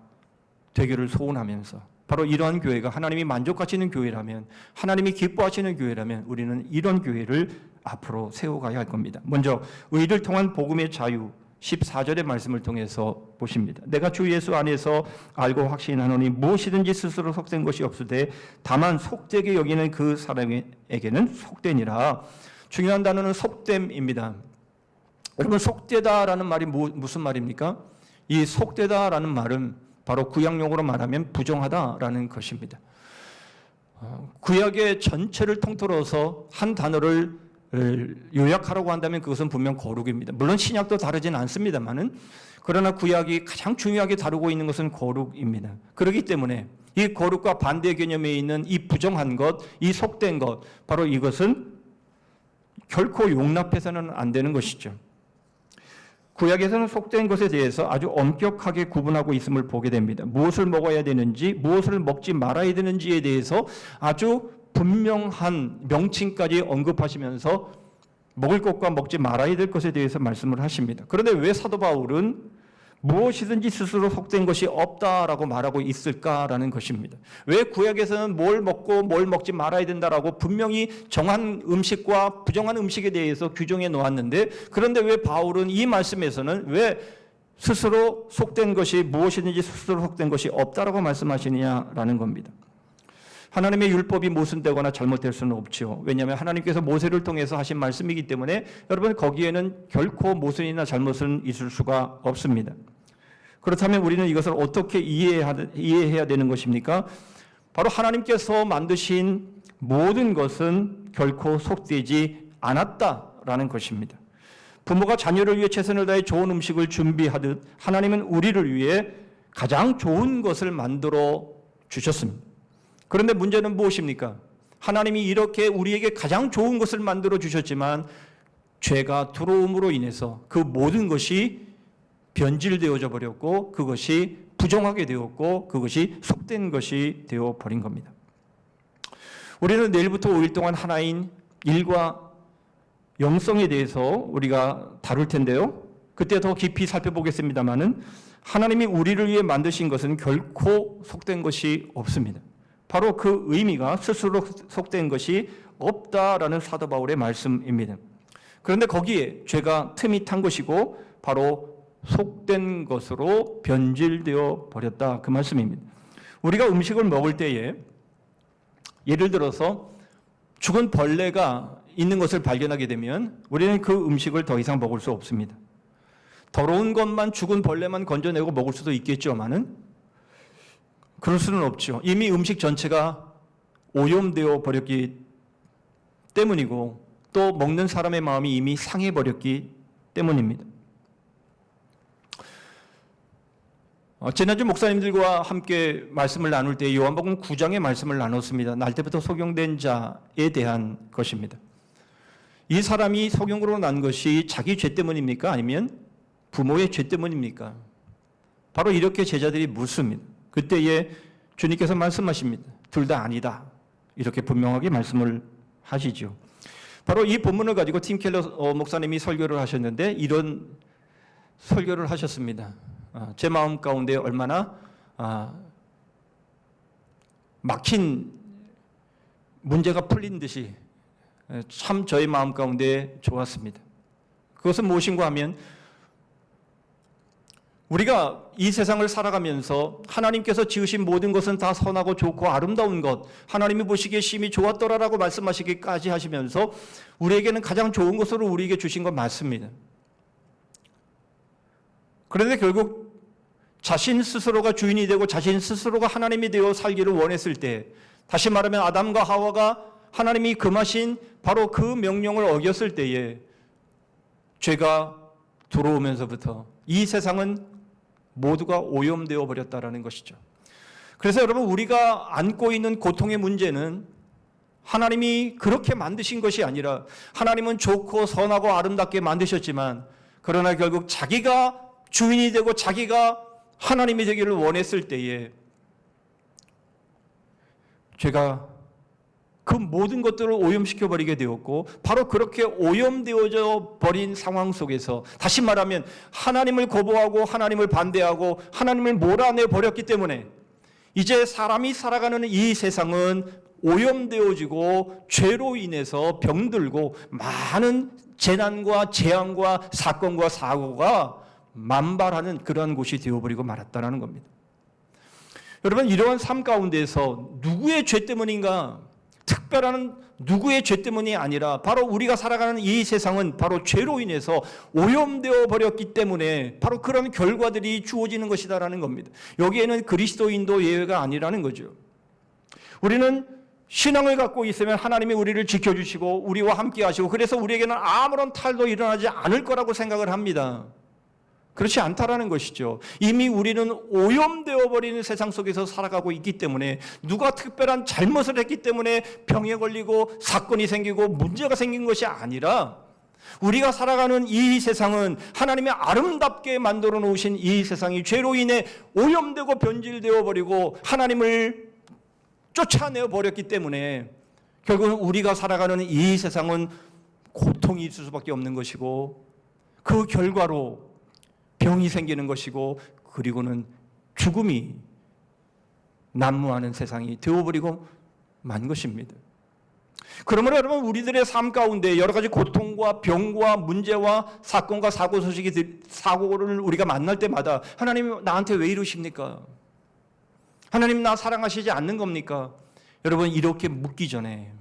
되기를 소원하면서 바로 이러한 교회가 하나님이 만족하시는 교회라면, 하나님이 기뻐하시는 교회라면 우리는 이런 교회를 앞으로 세워가야 할 겁니다. 먼저 의를 통한 복음의 자유, 14절의 말씀을 통해서 보십니다. 내가 주 예수 안에서 알고 확신하노니 무엇이든지 스스로 속된 것이 없으되 다만 속되게 여기는 그 사람에게는 속되니라. 중요한 단어는 속됨입니다. 여러분 속되다라는 말이 무슨 말입니까? 이 속되다라는 말은 바로 구약용어로 말하면 부정하다라는 것입니다. 구약의 전체를 통틀어서 한 단어를 요약하라고 한다면 그것은 분명 거룩입니다. 물론 신약도 다르지는 않습니다만은, 그러나 구약이 가장 중요하게 다루고 있는 것은 거룩입니다. 그렇기 때문에 이 거룩과 반대 개념에 있는 이 부정한 것, 이 속된 것, 바로 이것은 결코 용납해서는 안 되는 것이죠. 구약에서는 속된 것에 대해서 아주 엄격하게 구분하고 있음을 보게 됩니다. 무엇을 먹어야 되는지, 무엇을 먹지 말아야 되는지에 대해서 아주 분명한 명칭까지 언급하시면서 먹을 것과 먹지 말아야 될 것에 대해서 말씀을 하십니다. 그런데 왜 사도 바울은 무엇이든지 스스로 속된 것이 없다라고 말하고 있을까라는 것입니다. 왜 구약에서는 뭘 먹고 뭘 먹지 말아야 된다라고 분명히 정한 음식과 부정한 음식에 대해서 규정해 놓았는데, 그런데 왜 바울은 이 말씀에서는 왜 스스로 속된 것이 무엇이든지 스스로 속된 것이 없다라고 말씀하시느냐라는 겁니다. 하나님의 율법이 모순되거나 잘못될 수는 없죠. 왜냐하면 하나님께서 모세를 통해서 하신 말씀이기 때문에 여러분 거기에는 결코 모순이나 잘못은 있을 수가 없습니다. 그렇다면 우리는 이것을 어떻게 이해해야 되는 것입니까? 바로 하나님께서 만드신 모든 것은 결코 속되지 않았다라는 것입니다. 부모가 자녀를 위해 최선을 다해 좋은 음식을 준비하듯 하나님은 우리를 위해 가장 좋은 것을 만들어 주셨습니다. 그런데 문제는 무엇입니까? 하나님이 이렇게 우리에게 가장 좋은 것을 만들어 주셨지만 죄가 들어옴으로 인해서 그 모든 것이 변질되어져 버렸고 그것이 부정하게 되었고 그것이 속된 것이 되어 버린 겁니다. 우리는 내일부터 5일 동안 하나인 일과 영성에 대해서 우리가 다룰 텐데요. 그때 더 깊이 살펴보겠습니다만은 하나님이 우리를 위해 만드신 것은 결코 속된 것이 없습니다. 바로 그 의미가 스스로 속된 것이 없다라는 사도 바울의 말씀입니다. 그런데 거기에 죄가 틈이 탄 것이고 바로 속된 것으로 변질되어 버렸다 그 말씀입니다. 우리가 음식을 먹을 때에 예를 들어서 죽은 벌레가 있는 것을 발견하게 되면 우리는 그 음식을 더 이상 먹을 수 없습니다. 더러운 것만 죽은 벌레만 건져내고 먹을 수도 있겠지만은 그럴 수는 없죠. 이미 음식 전체가 오염되어 버렸기 때문이고 또 먹는 사람의 마음이 이미 상해버렸기 때문입니다. 지난주 목사님들과 함께 말씀을 나눌 때 요한복음 9장의 말씀을 나눴습니다. 날 때부터 소경된 자에 대한 것입니다. 이 사람이 소경으로 난 것이 자기 죄 때문입니까? 아니면 부모의 죄 때문입니까? 바로 이렇게 제자들이 묻습니다. 그때에 주님께서 말씀하십니다. 둘 다 아니다. 이렇게 분명하게 말씀을 하시죠. 바로 이 본문을 가지고 팀 켈러 목사님이 설교를 하셨는데 이런 설교를 하셨습니다. 제 마음 가운데 얼마나 막힌 문제가 풀린 듯이 참 저의 마음 가운데 좋았습니다. 그것은 무엇인가 하면 우리가 이 세상을 살아가면서 하나님께서 지으신 모든 것은 다 선하고 좋고 아름다운 것, 하나님이 보시기에 심히 좋았더라라고 말씀하시기까지 하시면서 우리에게는 가장 좋은 것으로 우리에게 주신 건 맞습니다. 그런데 결국 자신 스스로가 주인이 되고 자신 스스로가 하나님이 되어 살기를 원했을 때, 다시 말하면 아담과 하와가 하나님이 금하신 바로 그 명령을 어겼을 때에 죄가 들어오면서부터 이 세상은 모두가 오염되어 버렸다라는 것이죠. 그래서 여러분 우리가 안고 있는 고통의 문제는 하나님이 그렇게 만드신 것이 아니라 하나님은 좋고 선하고 아름답게 만드셨지만 그러나 결국 자기가 주인이 되고 자기가 하나님이 되기를 원했을 때에 죄가 그 모든 것들을 오염시켜버리게 되었고 바로 그렇게 오염되어져 버린 상황 속에서 다시 말하면 하나님을 거부하고 하나님을 반대하고 하나님을 몰아내버렸기 때문에 이제 사람이 살아가는 이 세상은 오염되어지고 죄로 인해서 병들고 많은 재난과 재앙과 사건과 사고가 만발하는 그러한 곳이 되어버리고 말았다는 겁니다. 여러분 이러한 삶 가운데서 누구의 죄 때문인가? 특별한 누구의 죄 때문이 아니라 바로 우리가 살아가는 이 세상은 바로 죄로 인해서 오염되어 버렸기 때문에 바로 그런 결과들이 주어지는 것이다라는 겁니다. 여기에는 그리스도인도 예외가 아니라는 거죠. 우리는 신앙을 갖고 있으면 하나님이 우리를 지켜주시고 우리와 함께 하시고 그래서 우리에게는 아무런 탈도 일어나지 않을 거라고 생각을 합니다. 그렇지 않다라는 것이죠. 이미 우리는 오염되어 버리는 세상 속에서 살아가고 있기 때문에 누가 특별한 잘못을 했기 때문에 병에 걸리고 사건이 생기고 문제가 생긴 것이 아니라 우리가 살아가는 이 세상은 하나님의 아름답게 만들어 놓으신 이 세상이 죄로 인해 오염되고 변질되어 버리고 하나님을 쫓아내어 버렸기 때문에 결국 우리가 살아가는 이 세상은 고통이 있을 수밖에 없는 것이고 그 결과로 병이 생기는 것이고 그리고는 죽음이 난무하는 세상이 되어버리고 만 것입니다. 그러므로 여러분 우리들의 삶 가운데 여러 가지 고통과 병과 문제와 사건과 사고를 우리가 만날 때마다 하나님 나한테 왜 이러십니까? 하나님 나 사랑하시지 않는 겁니까? 여러분 이렇게 묻기 전에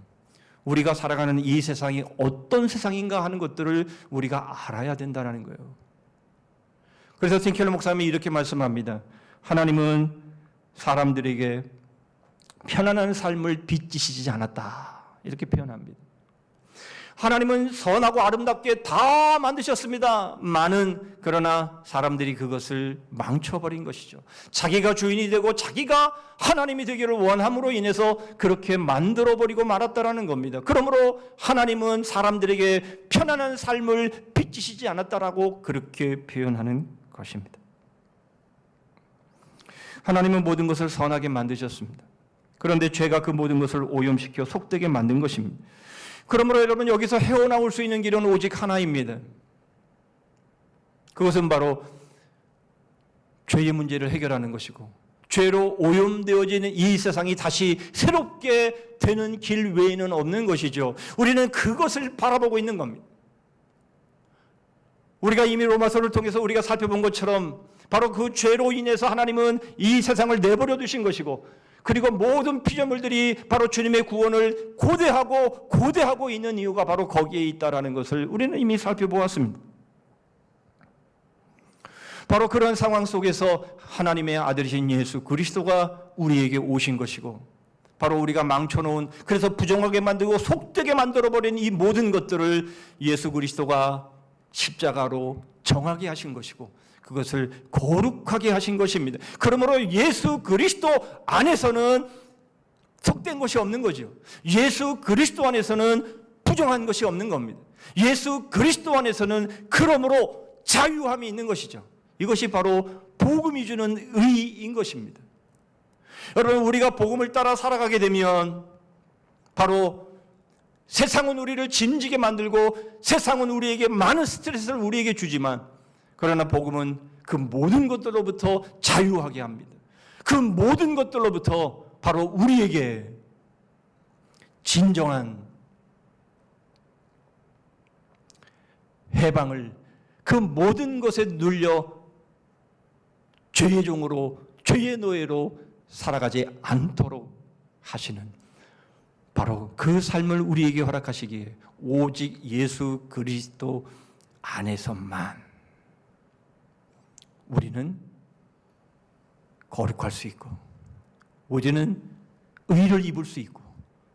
우리가 살아가는 이 세상이 어떤 세상인가 하는 것들을 우리가 알아야 된다는 거예요. 그래서 팀켈러 목사님이 이렇게 말씀합니다. 하나님은 사람들에게 편안한 삶을 빚지시지 않았다. 이렇게 표현합니다. 하나님은 선하고 아름답게 다 만드셨습니다. 그러나 사람들이 그것을 망쳐버린 것이죠. 자기가 주인이 되고 자기가 하나님이 되기를 원함으로 인해서 그렇게 만들어버리고 말았다라는 겁니다. 그러므로 하나님은 사람들에게 편안한 삶을 빚지시지 않았다라고 그렇게 표현하는 것입니다. 하나님은 모든 것을 선하게 만드셨습니다. 그런데 죄가 그 모든 것을 오염시켜 속되게 만든 것입니다. 그러므로 여러분 여기서 헤어나올 수 있는 길은 오직 하나입니다. 그것은 바로 죄의 문제를 해결하는 것이고 죄로 오염되어지는 이 세상이 다시 새롭게 되는 길 외에는 없는 것이죠. 우리는 그것을 바라보고 있는 겁니다. 우리가 이미 로마서를 통해서 우리가 살펴본 것처럼 바로 그 죄로 인해서 하나님은 이 세상을 내버려 두신 것이고 그리고 모든 피조물들이 바로 주님의 구원을 고대하고 있는 이유가 바로 거기에 있다라는 것을 우리는 이미 살펴보았습니다. 바로 그런 상황 속에서 하나님의 아들이신 예수 그리스도가 우리에게 오신 것이고 바로 우리가 망쳐놓은 그래서 부정하게 만들고 속되게 만들어버린 이 모든 것들을 예수 그리스도가 십자가로 정하게 하신 것이고 그것을 거룩하게 하신 것입니다. 그러므로 예수 그리스도 안에서는 속된 것이 없는 거죠. 예수 그리스도 안에서는 부정한 것이 없는 겁니다. 예수 그리스도 안에서는 그러므로 자유함이 있는 것이죠. 이것이 바로 복음이 주는 의인 것입니다. 여러분 우리가 복음을 따라 살아가게 되면 바로 세상은 우리를 짐지게 만들고 세상은 우리에게 많은 스트레스를 우리에게 주지만 그러나 복음은 그 모든 것들로부터 자유하게 합니다. 그 모든 것들로부터 바로 우리에게 진정한 해방을 그 모든 것에 눌려 죄의 종으로 죄의 노예로 살아가지 않도록 하시는 바로 그 삶을 우리에게 허락하시기에 오직 예수 그리스도 안에서만 우리는 거룩할 수 있고 우리는 의를 입을 수 있고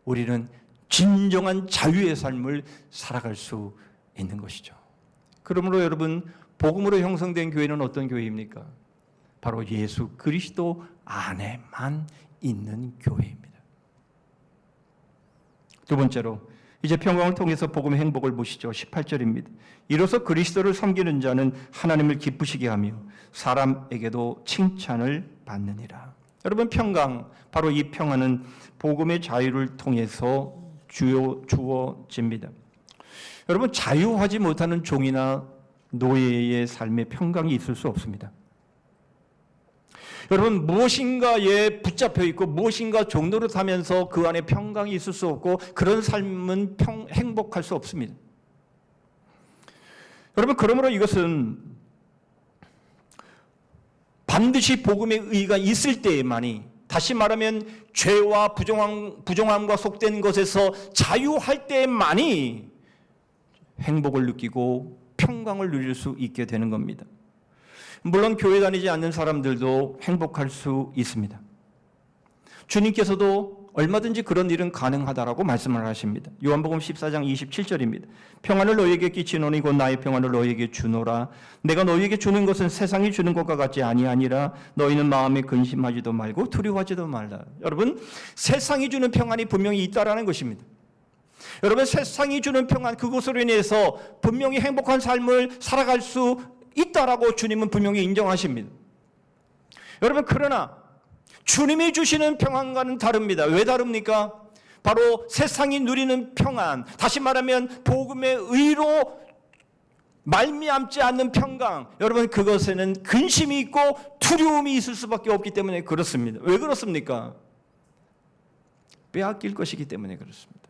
우리는 진정한 자유의 삶을 살아갈 수 있는 것이죠. 그러므로 여러분 복음으로 형성된 교회는 어떤 교회입니까? 바로 예수 그리스도 안에만 있는 교회입니다. 두 번째로 이제 평강을 통해서 복음의 행복을 보시죠. 18절입니다. 이로써 그리스도를 섬기는 자는 하나님을 기쁘시게 하며 사람에게도 칭찬을 받느니라. 여러분 평강, 바로 이 평안은 복음의 자유를 통해서 주어집니다. 여러분 자유하지 못하는 종이나 노예의 삶에 평강이 있을 수 없습니다. 여러분 무엇인가에 붙잡혀 있고 무엇인가 종노릇하면서 그 안에 평강이 있을 수 없고 그런 삶은 행복할 수 없습니다. 여러분 그러므로 이것은 반드시 복음의 의의가 있을 때에만이 다시 말하면 죄와 부정함과 속된 것에서 자유할 때만이 행복을 느끼고 평강을 누릴 수 있게 되는 겁니다. 물론 교회 다니지 않는 사람들도 행복할 수 있습니다. 주님께서도 얼마든지 그런 일은 가능하다라고 말씀을 하십니다. 요한복음 14장 27절입니다. 평안을 너희에게 끼치노니 곧 나의 평안을 너희에게 주노라. 내가 너희에게 주는 것은 세상이 주는 것과 같지 아니하니라. 너희는 마음에 근심하지도 말고 두려워하지도 말라. 여러분 세상이 주는 평안이 분명히 있다라는 것입니다. 여러분, 세상이 주는 평안, 그것으로 인해서 분명히 행복한 삶을 살아갈 수 있다라고 주님은 분명히 인정하십니다. 여러분, 그러나 주님이 주시는 평안과는 다릅니다. 왜 다릅니까? 바로 세상이 누리는 평안, 다시 말하면 복음의 의로 말미암지 않는 평강, 여러분, 그것에는 근심이 있고 두려움이 있을 수밖에 없기 때문에 그렇습니다. 왜 그렇습니까? 빼앗길 것이기 때문에 그렇습니다.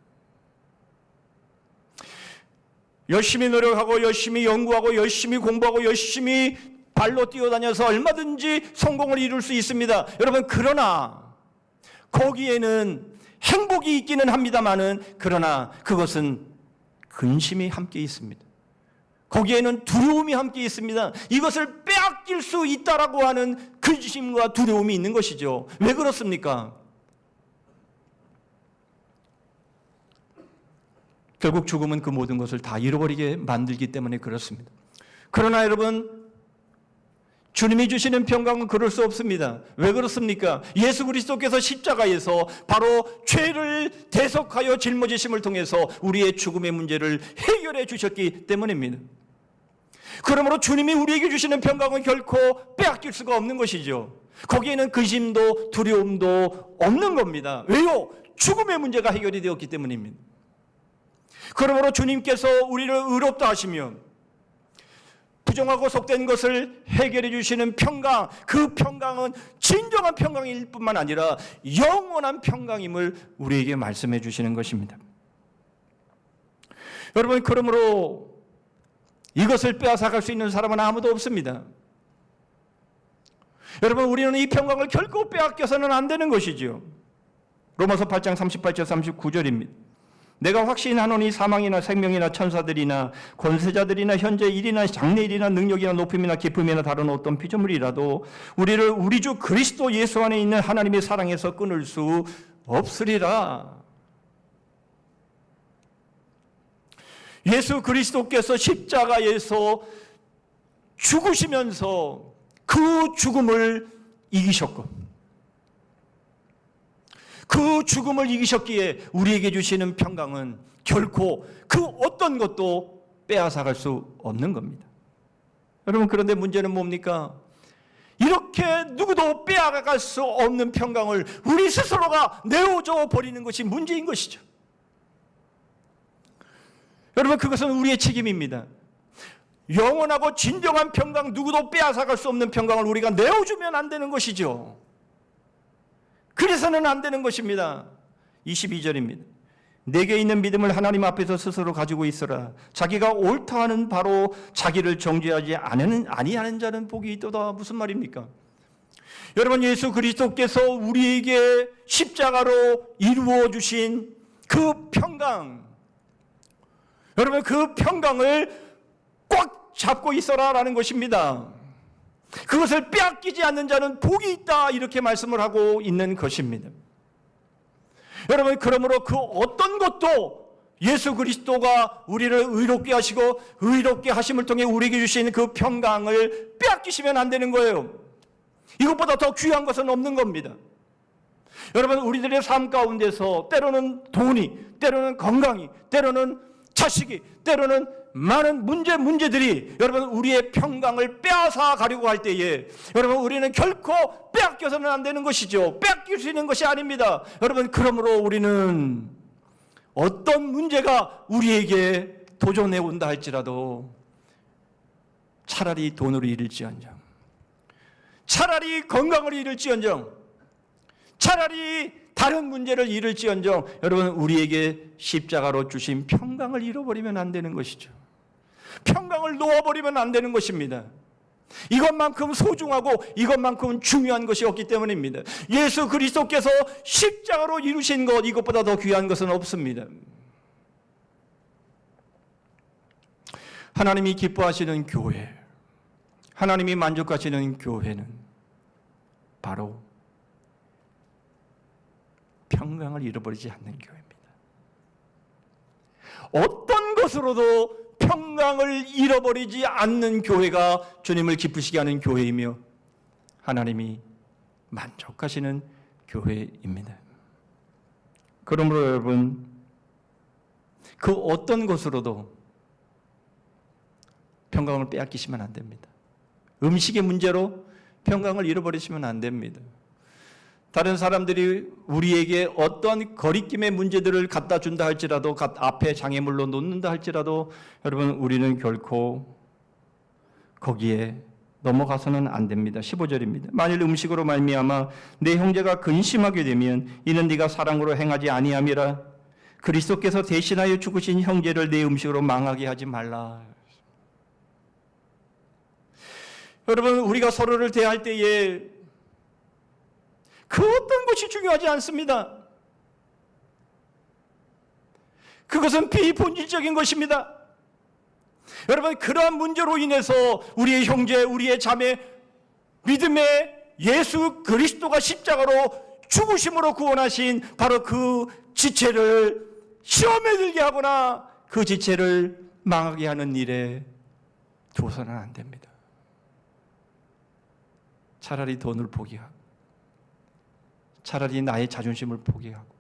열심히 노력하고 열심히 연구하고 열심히 공부하고 열심히 발로 뛰어다녀서 얼마든지 성공을 이룰 수 있습니다. 여러분, 그러나 거기에는 행복이 있기는 합니다마는, 그러나 그것은 근심이 함께 있습니다. 거기에는 두려움이 함께 있습니다. 이것을 빼앗길 수 있다라고 하는 근심과 두려움이 있는 것이죠. 왜 그렇습니까? 결국 죽음은 그 모든 것을 다 잃어버리게 만들기 때문에 그렇습니다. 그러나 여러분, 주님이 주시는 평강은 그럴 수 없습니다. 왜 그렇습니까? 예수 그리스도께서 십자가에서 바로 죄를 대속하여 짊어지심을 통해서 우리의 죽음의 문제를 해결해 주셨기 때문입니다. 그러므로 주님이 우리에게 주시는 평강은 결코 빼앗길 수가 없는 것이죠. 거기에는 근심도 두려움도 없는 겁니다. 왜요? 죽음의 문제가 해결이 되었기 때문입니다. 그러므로 주님께서 우리를 의롭다 하시면 부정하고 속된 것을 해결해 주시는 평강, 그 평강은 진정한 평강일 뿐만 아니라 영원한 평강임을 우리에게 말씀해 주시는 것입니다. 여러분, 그러므로 이것을 빼앗아갈 수 있는 사람은 아무도 없습니다. 여러분, 우리는 이 평강을 결코 빼앗겨서는 안 되는 것이죠. 로마서 8장 38절 39절입니다. 내가 확신하노니 사망이나 생명이나 천사들이나 권세자들이나 현재 일이나 장래일이나 능력이나 높음이나 깊음이나 다른 어떤 피조물이라도 우리를 우리 주 그리스도 예수 안에 있는 하나님의 사랑에서 끊을 수 없으리라. 예수 그리스도께서 십자가에서 죽으시면서 그 죽음을 이기셨고, 그 죽음을 이기셨기에 우리에게 주시는 평강은 결코 그 어떤 것도 빼앗아갈 수 없는 겁니다. 여러분, 그런데 문제는 뭡니까? 이렇게 누구도 빼앗아갈 수 없는 평강을 우리 스스로가 내어줘 버리는 것이 문제인 것이죠. 여러분, 그것은 우리의 책임입니다. 영원하고 진정한 평강, 누구도 빼앗아갈 수 없는 평강을 우리가 내어주면 안 되는 것이죠. 그래서는 안 되는 것입니다. 22절입니다. 내게 있는 믿음을 하나님 앞에서 스스로 가지고 있어라. 자기가 옳다 하는 바로 자기를 정죄하지 아니하는 자는 복이 있도다. 무슨 말입니까? 여러분, 예수 그리스도께서 우리에게 십자가로 이루어 주신 그 평강, 여러분, 그 평강을 꽉 잡고 있어라라는 것입니다. 그것을 빼앗기지 않는 자는 복이 있다, 이렇게 말씀을 하고 있는 것입니다. 여러분, 그러므로 그 어떤 것도 예수 그리스도가 우리를 의롭게 하시고 의롭게 하심을 통해 우리에게 주신 그 평강을 빼앗기시면 안 되는 거예요. 이것보다 더 귀한 것은 없는 겁니다. 여러분, 우리들의 삶 가운데서 때로는 돈이, 때로는 건강이, 때로는 자식이, 때로는 많은 문제들이 여러분 우리의 평강을 빼앗아 가려고 할 때에 여러분 우리는 결코 빼앗겨서는 안 되는 것이죠. 빼앗길 수 있는 것이 아닙니다. 여러분, 그러므로 우리는 어떤 문제가 우리에게 도전해 온다 할지라도 차라리 돈을 잃을지언정, 차라리 건강을 잃을지언정, 차라리 다른 문제를 잃을지언정, 여러분 우리에게 십자가로 주신 평강을 잃어버리면 안 되는 것이죠. 평강을 놓아버리면 안 되는 것입니다. 이것만큼 소중하고 이것만큼 중요한 것이 없기 때문입니다. 예수 그리스도께서 십자가로 이루신 것, 이것보다 더 귀한 것은 없습니다. 하나님이 기뻐하시는 교회, 하나님이 만족하시는 교회는 바로 평강을 잃어버리지 않는 교회입니다. 어떤 것으로도 평강을 잃어버리지 않는 교회가 주님을 기쁘시게 하는 교회이며 하나님이 만족하시는 교회입니다. 그러므로 여러분, 그 어떤 것으로도 평강을 빼앗기시면 안 됩니다. 음식의 문제로 평강을 잃어버리시면 안 됩니다. 다른 사람들이 우리에게 어떤 거리낌의 문제들을 갖다 준다 할지라도, 앞에 장애물로 놓는다 할지라도, 여러분, 우리는 결코 거기에 넘어가서는 안 됩니다. 15절입니다. 만일 음식으로 말미암아 내 형제가 근심하게 되면 이는 네가 사랑으로 행하지 아니함이라. 그리스도께서 대신하여 죽으신 형제를 내 음식으로 망하게 하지 말라. 여러분, 우리가 서로를 대할 때에 그 어떤 것이 중요하지 않습니다. 그것은 비본질적인 것입니다. 여러분, 그러한 문제로 인해서 우리의 형제, 우리의 자매, 믿음의 예수 그리스도가 십자가로 죽으심으로 구원하신 바로 그 지체를 시험에 들게 하거나 그 지체를 망하게 하는 일에 두어서는 안 됩니다. 차라리 돈을 포기하고, 차라리 나의 자존심을 포기하고,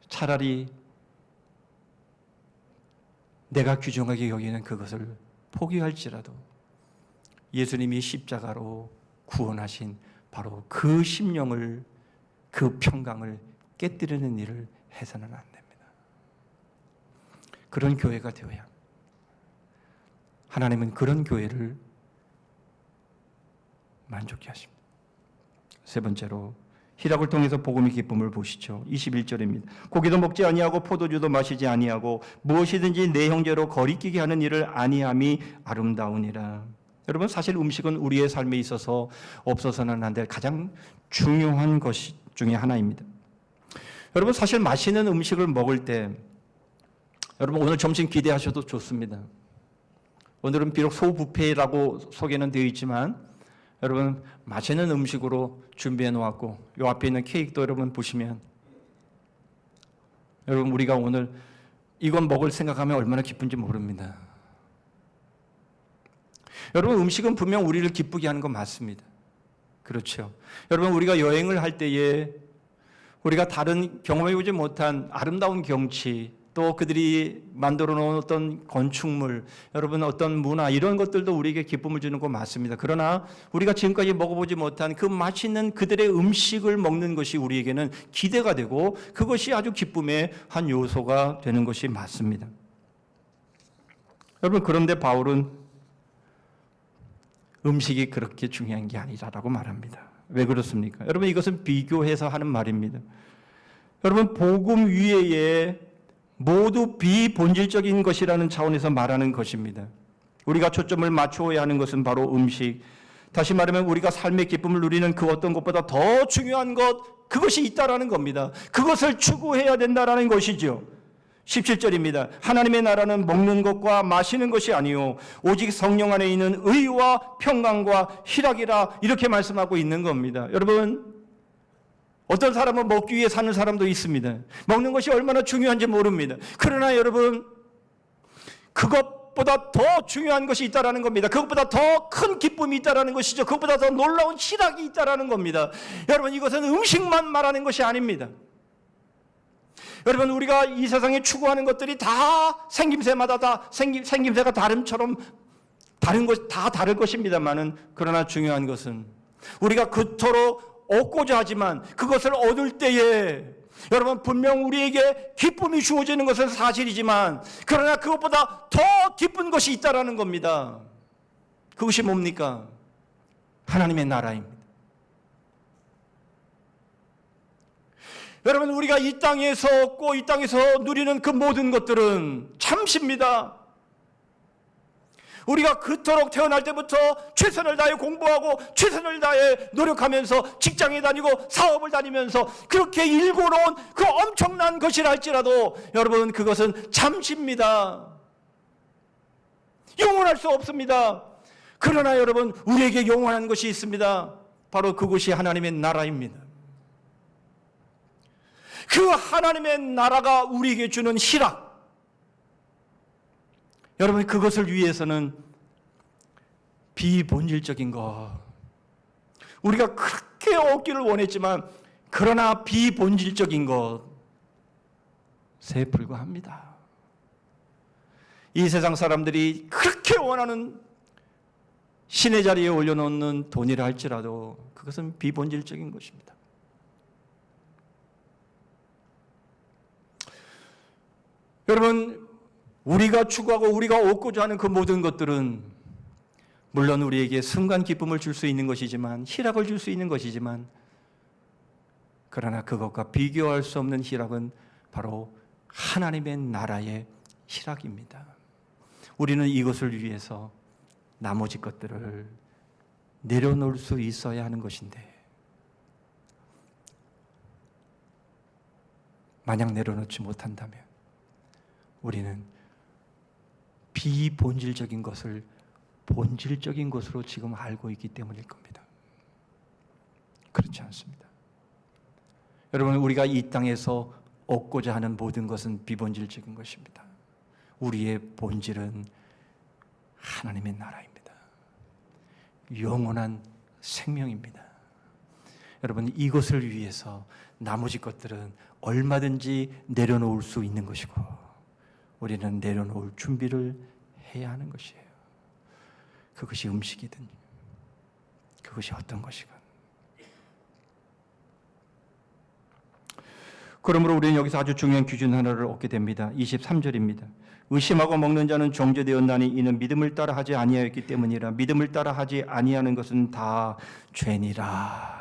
차라리 내가 귀중하게 여기는 그것을 포기할지라도 예수님이 십자가로 구원하신 바로 그 심령을, 그 평강을 깨뜨리는 일을 해서는 안 됩니다. 그런 교회가 되어야 합니다. 하나님은 그런 교회를 만족해 하십니다. 세 번째로 희락을 통해서 복음의 기쁨을 보시죠. 21절입니다. 고기도 먹지 아니하고 포도주도 마시지 아니하고 무엇이든지 내 형제로 거리끼게 하는 일을 아니함이 아름다우니라. 여러분, 사실 음식은 우리의 삶에 있어서 없어서는 안 될 가장 중요한 것 중에 하나입니다. 여러분, 사실 맛있는 음식을 먹을 때, 여러분, 오늘 점심 기대하셔도 좋습니다. 오늘은 비록 소뷔페라고 소개는 되어 있지만 여러분, 맛있는 음식으로 준비해 놓았고 이 앞에 있는 케이크도 여러분 보시면, 여러분, 우리가 오늘 이건 먹을 생각하면 얼마나 기쁜지 모릅니다. 여러분, 음식은 분명 우리를 기쁘게 하는 건 맞습니다. 그렇죠. 여러분, 우리가 여행을 할 때에 우리가 다른 경험해보지 못한 아름다운 경치, 또 그들이 만들어 놓은 어떤 건축물, 여러분, 어떤 문화, 이런 것들도 우리에게 기쁨을 주는 거 맞습니다. 그러나 우리가 지금까지 먹어보지 못한 그 맛있는 그들의 음식을 먹는 것이 우리에게는 기대가 되고 그것이 아주 기쁨의 한 요소가 되는 것이 맞습니다. 여러분, 그런데 바울은 음식이 그렇게 중요한 게 아니라고 말합니다. 왜 그렇습니까? 여러분, 이것은 비교해서 하는 말입니다. 여러분, 복음 위에 모두 비본질적인 것이라는 차원에서 말하는 것입니다. 우리가 초점을 맞추어야 하는 것은 바로 음식. 다시 말하면 우리가 삶의 기쁨을 누리는 그 어떤 것보다 더 중요한 것, 그것이 있다라는 겁니다. 그것을 추구해야 된다라는 것이죠. 17절입니다. 하나님의 나라는 먹는 것과 마시는 것이 아니요 오직 성령 안에 있는 의와 평강과 희락이라, 이렇게 말씀하고 있는 겁니다. 여러분, 어떤 사람은 먹기 위해 사는 사람도 있습니다. 먹는 것이 얼마나 중요한지 모릅니다. 그러나 여러분, 그것보다 더 중요한 것이 있다라는 겁니다. 그것보다 더 큰 기쁨이 있다라는 것이죠. 그것보다 더 놀라운 희락이 있다라는 겁니다. 여러분, 이것은 음식만 말하는 것이 아닙니다. 여러분, 우리가 이 세상에 추구하는 것들이 다 생김새마다 다 생김새가 다름처럼 다른 것 다 다를 것입니다만은, 그러나 중요한 것은 우리가 그토록 얻고자 하지만 그것을 얻을 때에 여러분, 분명 우리에게 기쁨이 주어지는 것은 사실이지만 그러나 그것보다 더 기쁜 것이 있다라는 겁니다. 그것이 뭡니까? 하나님의 나라입니다. 여러분, 우리가 이 땅에서 얻고 이 땅에서 누리는 그 모든 것들은 잠시입니다. 우리가 그토록 태어날 때부터 최선을 다해 공부하고 최선을 다해 노력하면서 직장에 다니고 사업을 다니면서 그렇게 일궈놓은 그 엄청난 것이라 할지라도 여러분, 그것은 잠시입니다. 영원할 수 없습니다. 그러나 여러분, 우리에게 영원한 것이 있습니다. 바로 그것이 하나님의 나라입니다. 그 하나님의 나라가 우리에게 주는 희락, 여러분, 그것을 위해서는 비본질적인 것, 우리가 그렇게 얻기를 원했지만 그러나 비본질적인 것에 불과합니다. 이 세상 사람들이 그렇게 원하는 신의 자리에 올려놓는 돈이라 할지라도 그것은 비본질적인 것입니다. 여러분, 우리가 추구하고 우리가 얻고자 하는 그 모든 것들은 물론 우리에게 순간 기쁨을 줄 수 있는 것이지만, 희락을 줄 수 있는 것이지만, 그러나 그것과 비교할 수 없는 희락은 바로 하나님의 나라의 희락입니다. 우리는 이것을 위해서 나머지 것들을 내려놓을 수 있어야 하는 것인데, 만약 내려놓지 못한다면 우리는 비본질적인 것을 본질적인 것으로 지금 알고 있기 때문일 겁니다. 그렇지 않습니다. 여러분, 우리가 이 땅에서 얻고자 하는 모든 것은 비본질적인 것입니다. 우리의 본질은 하나님의 나라입니다. 영원한 생명입니다. 여러분, 이것을 위해서 나머지 것들은 얼마든지 내려놓을 수 있는 것이고, 우리는 내려놓을 준비를 해야 하는 것이에요. 그것이 음식이든 그것이 어떤 것이건. 그러므로 우리는 여기서 아주 중요한 기준 하나를 얻게 됩니다. 23절입니다. 의심하고 먹는 자는 정죄되었나니 이는 믿음을 따라 하지 아니하였기 때문이라. 믿음을 따라 하지 아니하는 것은 다 죄니라.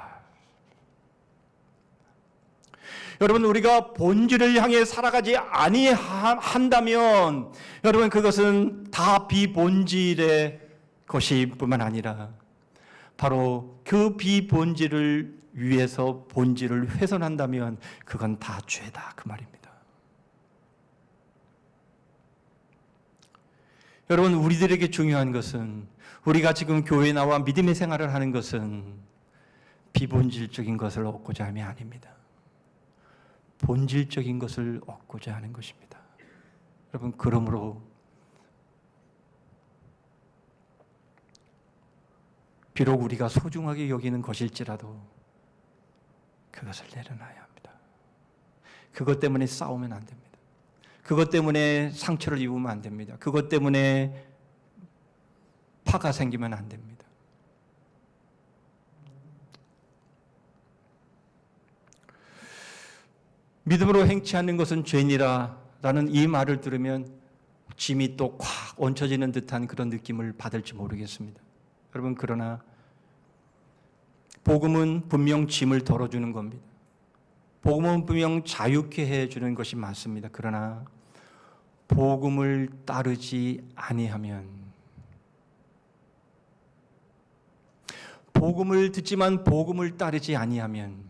여러분, 우리가 본질을 향해 살아가지 아니한다면 여러분, 그것은 다 비본질의 것이 뿐만 아니라 바로 그 비본질을 위해서 본질을 훼손한다면 그건 다 죄다, 그 말입니다. 여러분, 우리들에게 중요한 것은, 우리가 지금 교회에 나와 믿음의 생활을 하는 것은 비본질적인 것을 얻고자 함이 아닙니다. 본질적인 것을 얻고자 하는 것입니다. 여러분, 그러므로 비록 우리가 소중하게 여기는 것일지라도 그것을 내려놔야 합니다. 그것 때문에 싸우면 안 됩니다. 그것 때문에 상처를 입으면 안 됩니다. 그것 때문에 파가 생기면 안 됩니다. 믿음으로 행치 않는 것은 죄니라 라는 이 말을 들으면 짐이 또 콱 얹혀지는 듯한 그런 느낌을 받을지 모르겠습니다. 여러분, 그러나 복음은 분명 짐을 덜어주는 겁니다. 복음은 분명 자유케 해주는 것이 맞습니다. 그러나 복음을 따르지 아니하면, 복음을 듣지만 복음을 따르지 아니하면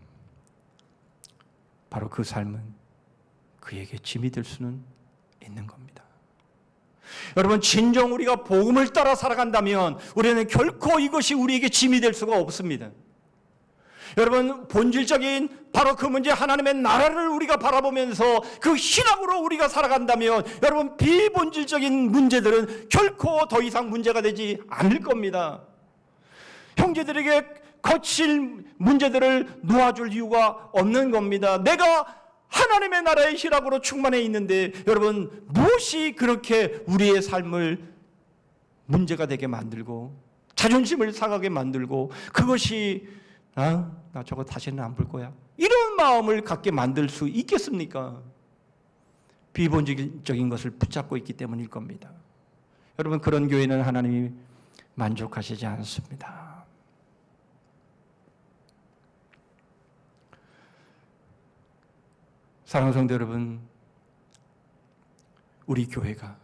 바로 그 삶은 그에게 짐이 될 수는 있는 겁니다. 여러분, 진정 우리가 복음을 따라 살아간다면 우리는 결코 이것이 우리에게 짐이 될 수가 없습니다. 여러분, 본질적인 바로 그 문제, 하나님의 나라를 우리가 바라보면서 그 희락으로 우리가 살아간다면 여러분, 비본질적인 문제들은 결코 더 이상 문제가 되지 않을 겁니다. 형제들에게 거칠 문제들을 놓아줄 이유가 없는 겁니다. 내가 하나님의 나라의 희락으로 충만해 있는데 여러분, 무엇이 그렇게 우리의 삶을 문제가 되게 만들고 자존심을 상하게 만들고 그것이 나 저거 다시는 안 볼 거야, 이런 마음을 갖게 만들 수 있겠습니까? 비본질적인 것을 붙잡고 있기 때문일 겁니다. 여러분, 그런 교회는 하나님이 만족하시지 않습니다. 사랑하는 성도 여러분, 우리 교회가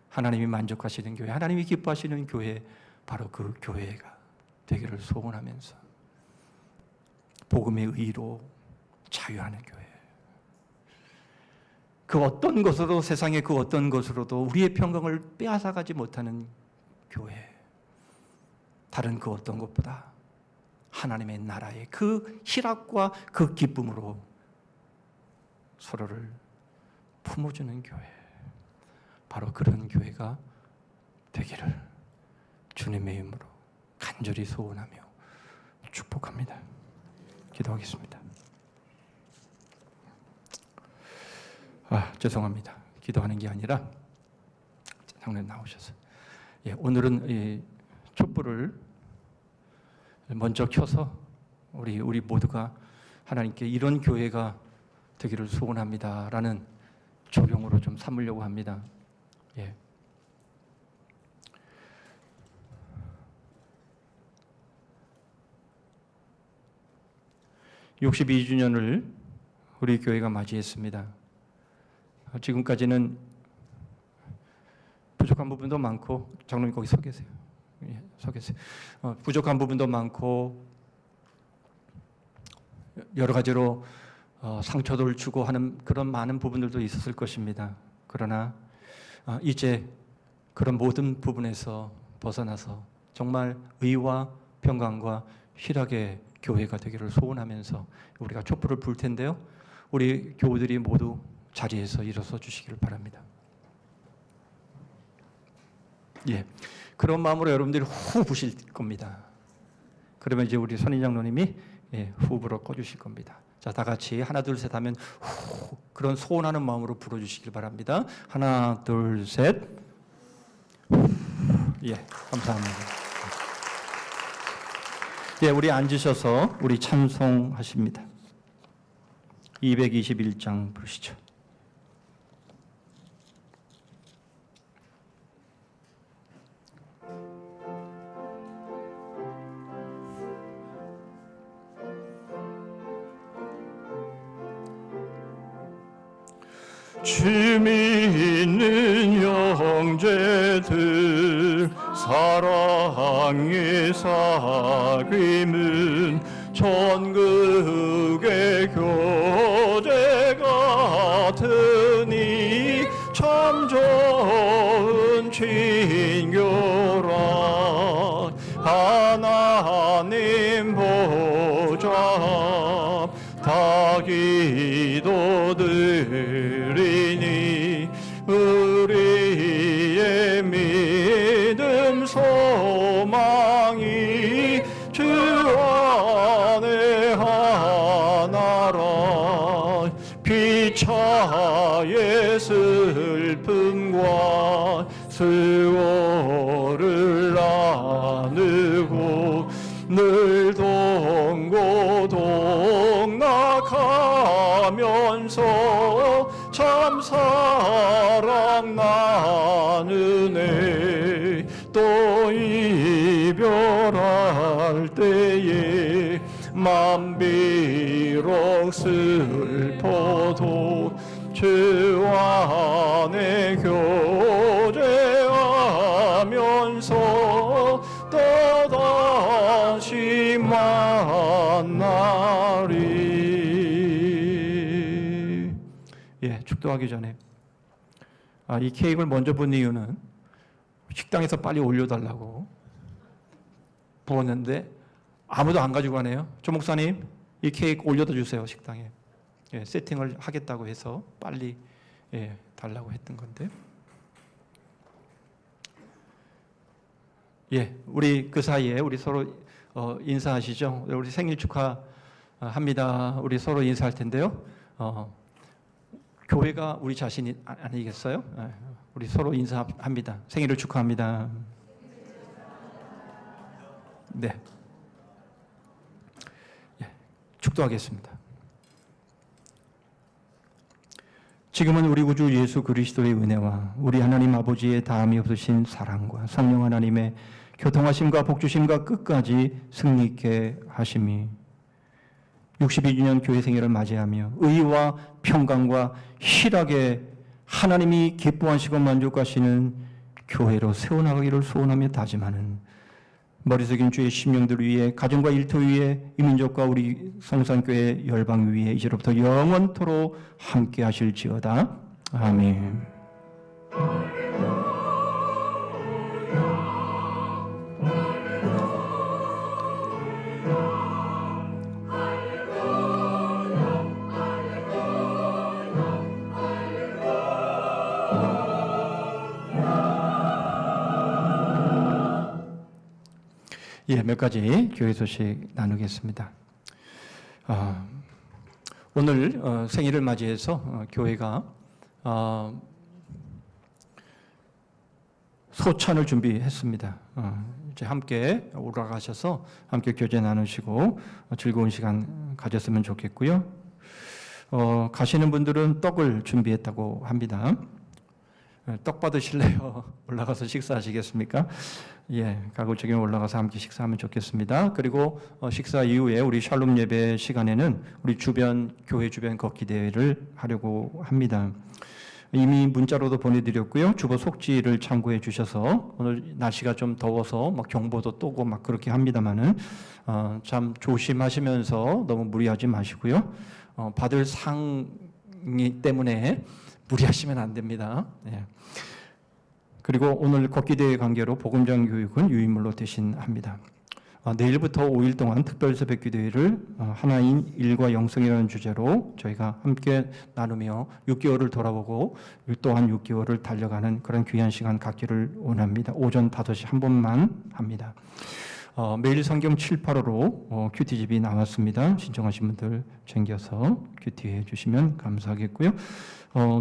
하나님이 만족하시는 교회, 하나님이 기뻐하시는 교회, 바로 그 교회가 되기를 소원하면서 복음의 의로 자유하는 교회, 그 어떤 것으로, 세상의 그 어떤 것으로도 우리의 평강을 빼앗아가지 못하는 교회, 다른 그 어떤 것보다 하나님의 나라의 그 희락과 그 기쁨으로 서로를 품어주는 교회, 바로 그런 교회가 되기를 주님의 이름으로 간절히 소원하며 축복합니다. 기도하겠습니다. 죄송합니다. 기도하는 게 아니라 장로님 나오셔서. 예, 오늘은 이 촛불을 먼저 켜서 우리 모두가 하나님께 이런 교회가 되기를 소원합니다라는 조명으로 좀 삼으려고 합니다. 예. (62주년을) 우리 교회가 맞이했습니다. 지금까지는 부족한 부분도 많고, 장로님 거기 서 계세요. 예, 서 계세요. 부족한 부분도 많고 여러 가지로 상처를 주고 하는 그런 많은 부분들도 있었을 것입니다. 그러나 이제 그런 모든 부분에서 벗어나서 정말 의와 평강과 희락의 교회가 되기를 소원하면서 우리가 촛불을 불 텐데요. 우리 교우들이 모두 자리에서 일어서 주시기를 바랍니다. 예, 그런 마음으로 여러분들이 후 부실 겁니다. 그러면 이제 우리 선인 장로님이 후 불어 꺼주실 겁니다. 자, 다 같이 하나 둘 셋 하면 후, 그런 소원하는 마음으로 불어주시길 바랍니다. 하나 둘 셋. 예, 감사합니다. 예, 우리 앉으셔서 우리 찬송하십니다. 221장 부르시죠. 주 믿는 형제들 사랑의 사귐은 천국의 교제 같으니 참 좋은 친교라. 하나님 보좌 다 기도드리니 우리의 믿음 소망이 주 안에 하나라. 피차의 슬픔과 수고를 나누고 늘 동고동락하면서 참 사랑 나누네. 또 이별할 때에 맘 비록 슬퍼도 주 안에 교제하면서 또다시 만나리. 예, 축도하기 전에 이 케이크를 먼저 본 이유는 식당에서 빨리 올려달라고 부었는데 아무도 안 가지고 가네요. 조 목사님, 이 케이크 올려다 주세요, 식당에. 예, 세팅을 하겠다고 해서 빨리 달라고 했던 건데. 예, 우리 그 사이에 우리 서로 인사하시죠. 우리 생일 축하합니다. 우리 서로 인사할 텐데요. 교회가 우리 자신이 아니겠어요? 우리 서로 인사합니다. 생일을 축하합니다. 네. 예, 축도하겠습니다. 지금은 우리 구주 예수 그리스도의 은혜와 우리 하나님 아버지의 다함이 없으신 사랑과 성령 하나님의 교통하심과 복주심과 끝까지 승리 있게 하심이 62주년 교회 생일을 맞이하며 의와 평강과 희락에 하나님이 기뻐하시고 만족하시는 교회로 세워나가기를 소원하며 다짐하는 머리 숙인 주의 심령들 위해 가정과 일터 위에 이 민족과 우리 성산교회 열방 위에 이제로부터 영원토록 함께 하실지어다. 아멘. 예, 몇 가지 교회 소식 나누겠습니다. 오늘 생일을 맞이해서 교회가 소찬을 준비했습니다. 이제 함께 올라가셔서 함께 교제 나누시고 즐거운 시간 가졌으면 좋겠고요. 가시는 분들은 떡을 준비했다고 합니다. 떡 받으실래요? 올라가서 식사하시겠습니까? 예, 가급적이면 올라가서 함께 식사하면 좋겠습니다. 그리고 식사 이후에 우리 샬롬 예배 시간에는 우리 교회 주변 걷기 대회를 하려고 합니다. 이미 문자로도 보내드렸고요. 주보 속지를 참고해 주셔서 오늘 날씨가 좀 더워서 막 경보도 뜨고 막 그렇게 합니다만은 참 조심하시면서 너무 무리하지 마시고요. 받을 상이 때문에 무리하시면 안 됩니다. 예. 그리고 오늘 걷기대회 관계로 복음장 교육은 유인물로 대신합니다. 내일부터 5일 동안 특별 새벽기도회를 하나인 일과 영성이라는 주제로 저희가 함께 나누며 6개월을 돌아보고 또한 6개월을 달려가는 그런 귀한 시간 갖기를 원합니다. 오전 5시 한 번만 합니다. 매일 성경 785로 큐티집이 나왔습니다. 신청하신 분들 챙겨서 큐티해 주시면 감사하겠고요.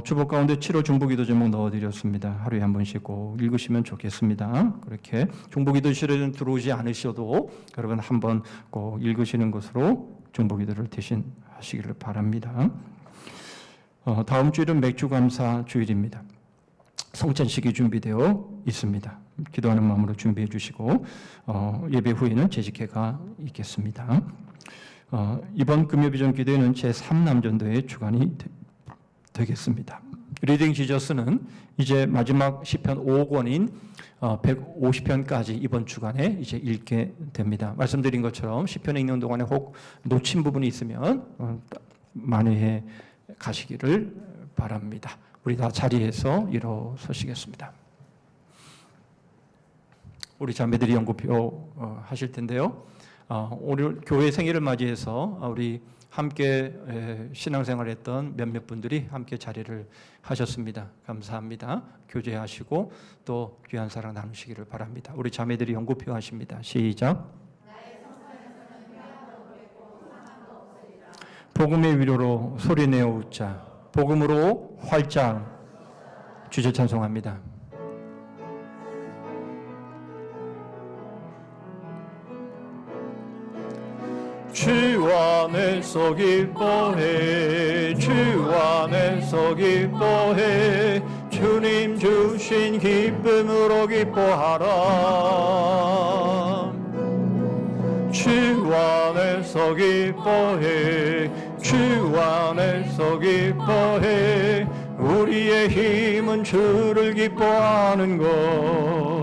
주보 가운데 7호 중보기도 제목 넣어드렸습니다. 하루에 한 번씩 꼭 읽으시면 좋겠습니다. 그렇게 중보기도실에는 들어오지 않으셔도 여러분 한번 꼭 읽으시는 것으로 중보기도를 대신 하시기를 바랍니다. 다음 주일은 맥주감사 주일입니다. 성찬식이 준비되어 있습니다. 기도하는 마음으로 준비해 주시고 예배 후에는 재직회가 있겠습니다. 이번 금요비전 기도회는 제3남전도의 주관이 되겠습니다. 리딩 지저스는 이제 마지막 시편 5권인 150편까지 이번 주간에 이제 읽게 됩니다. 말씀드린 것처럼 시편에 읽는 동안에 혹 놓친 부분이 있으면 만회해 가시기를 바랍니다. 우리 다 자리에서 일어서시겠습니다. 우리 자매들이 연구표 하실 텐데요. 오늘 교회 생일을 맞이해서 우리 함께 신앙생활했던 몇몇 분들이 함께 자리를 하셨습니다. 감사합니다. 교제하시고 또 귀한 사랑 나누시기를 바랍니다. 우리 자매들이 연구표 하십니다. 시작. 복음의 위로로 소리내어 웃자. 복음으로 활짝. 주제 찬송합니다. 주 안에서 기뻐해, 주 안에서 기뻐해, 주님 주신 기쁨으로 기뻐하라. 주 안에서 기뻐해, 주 안에서 기뻐해, 우리의 힘은 주를 기뻐하는 것.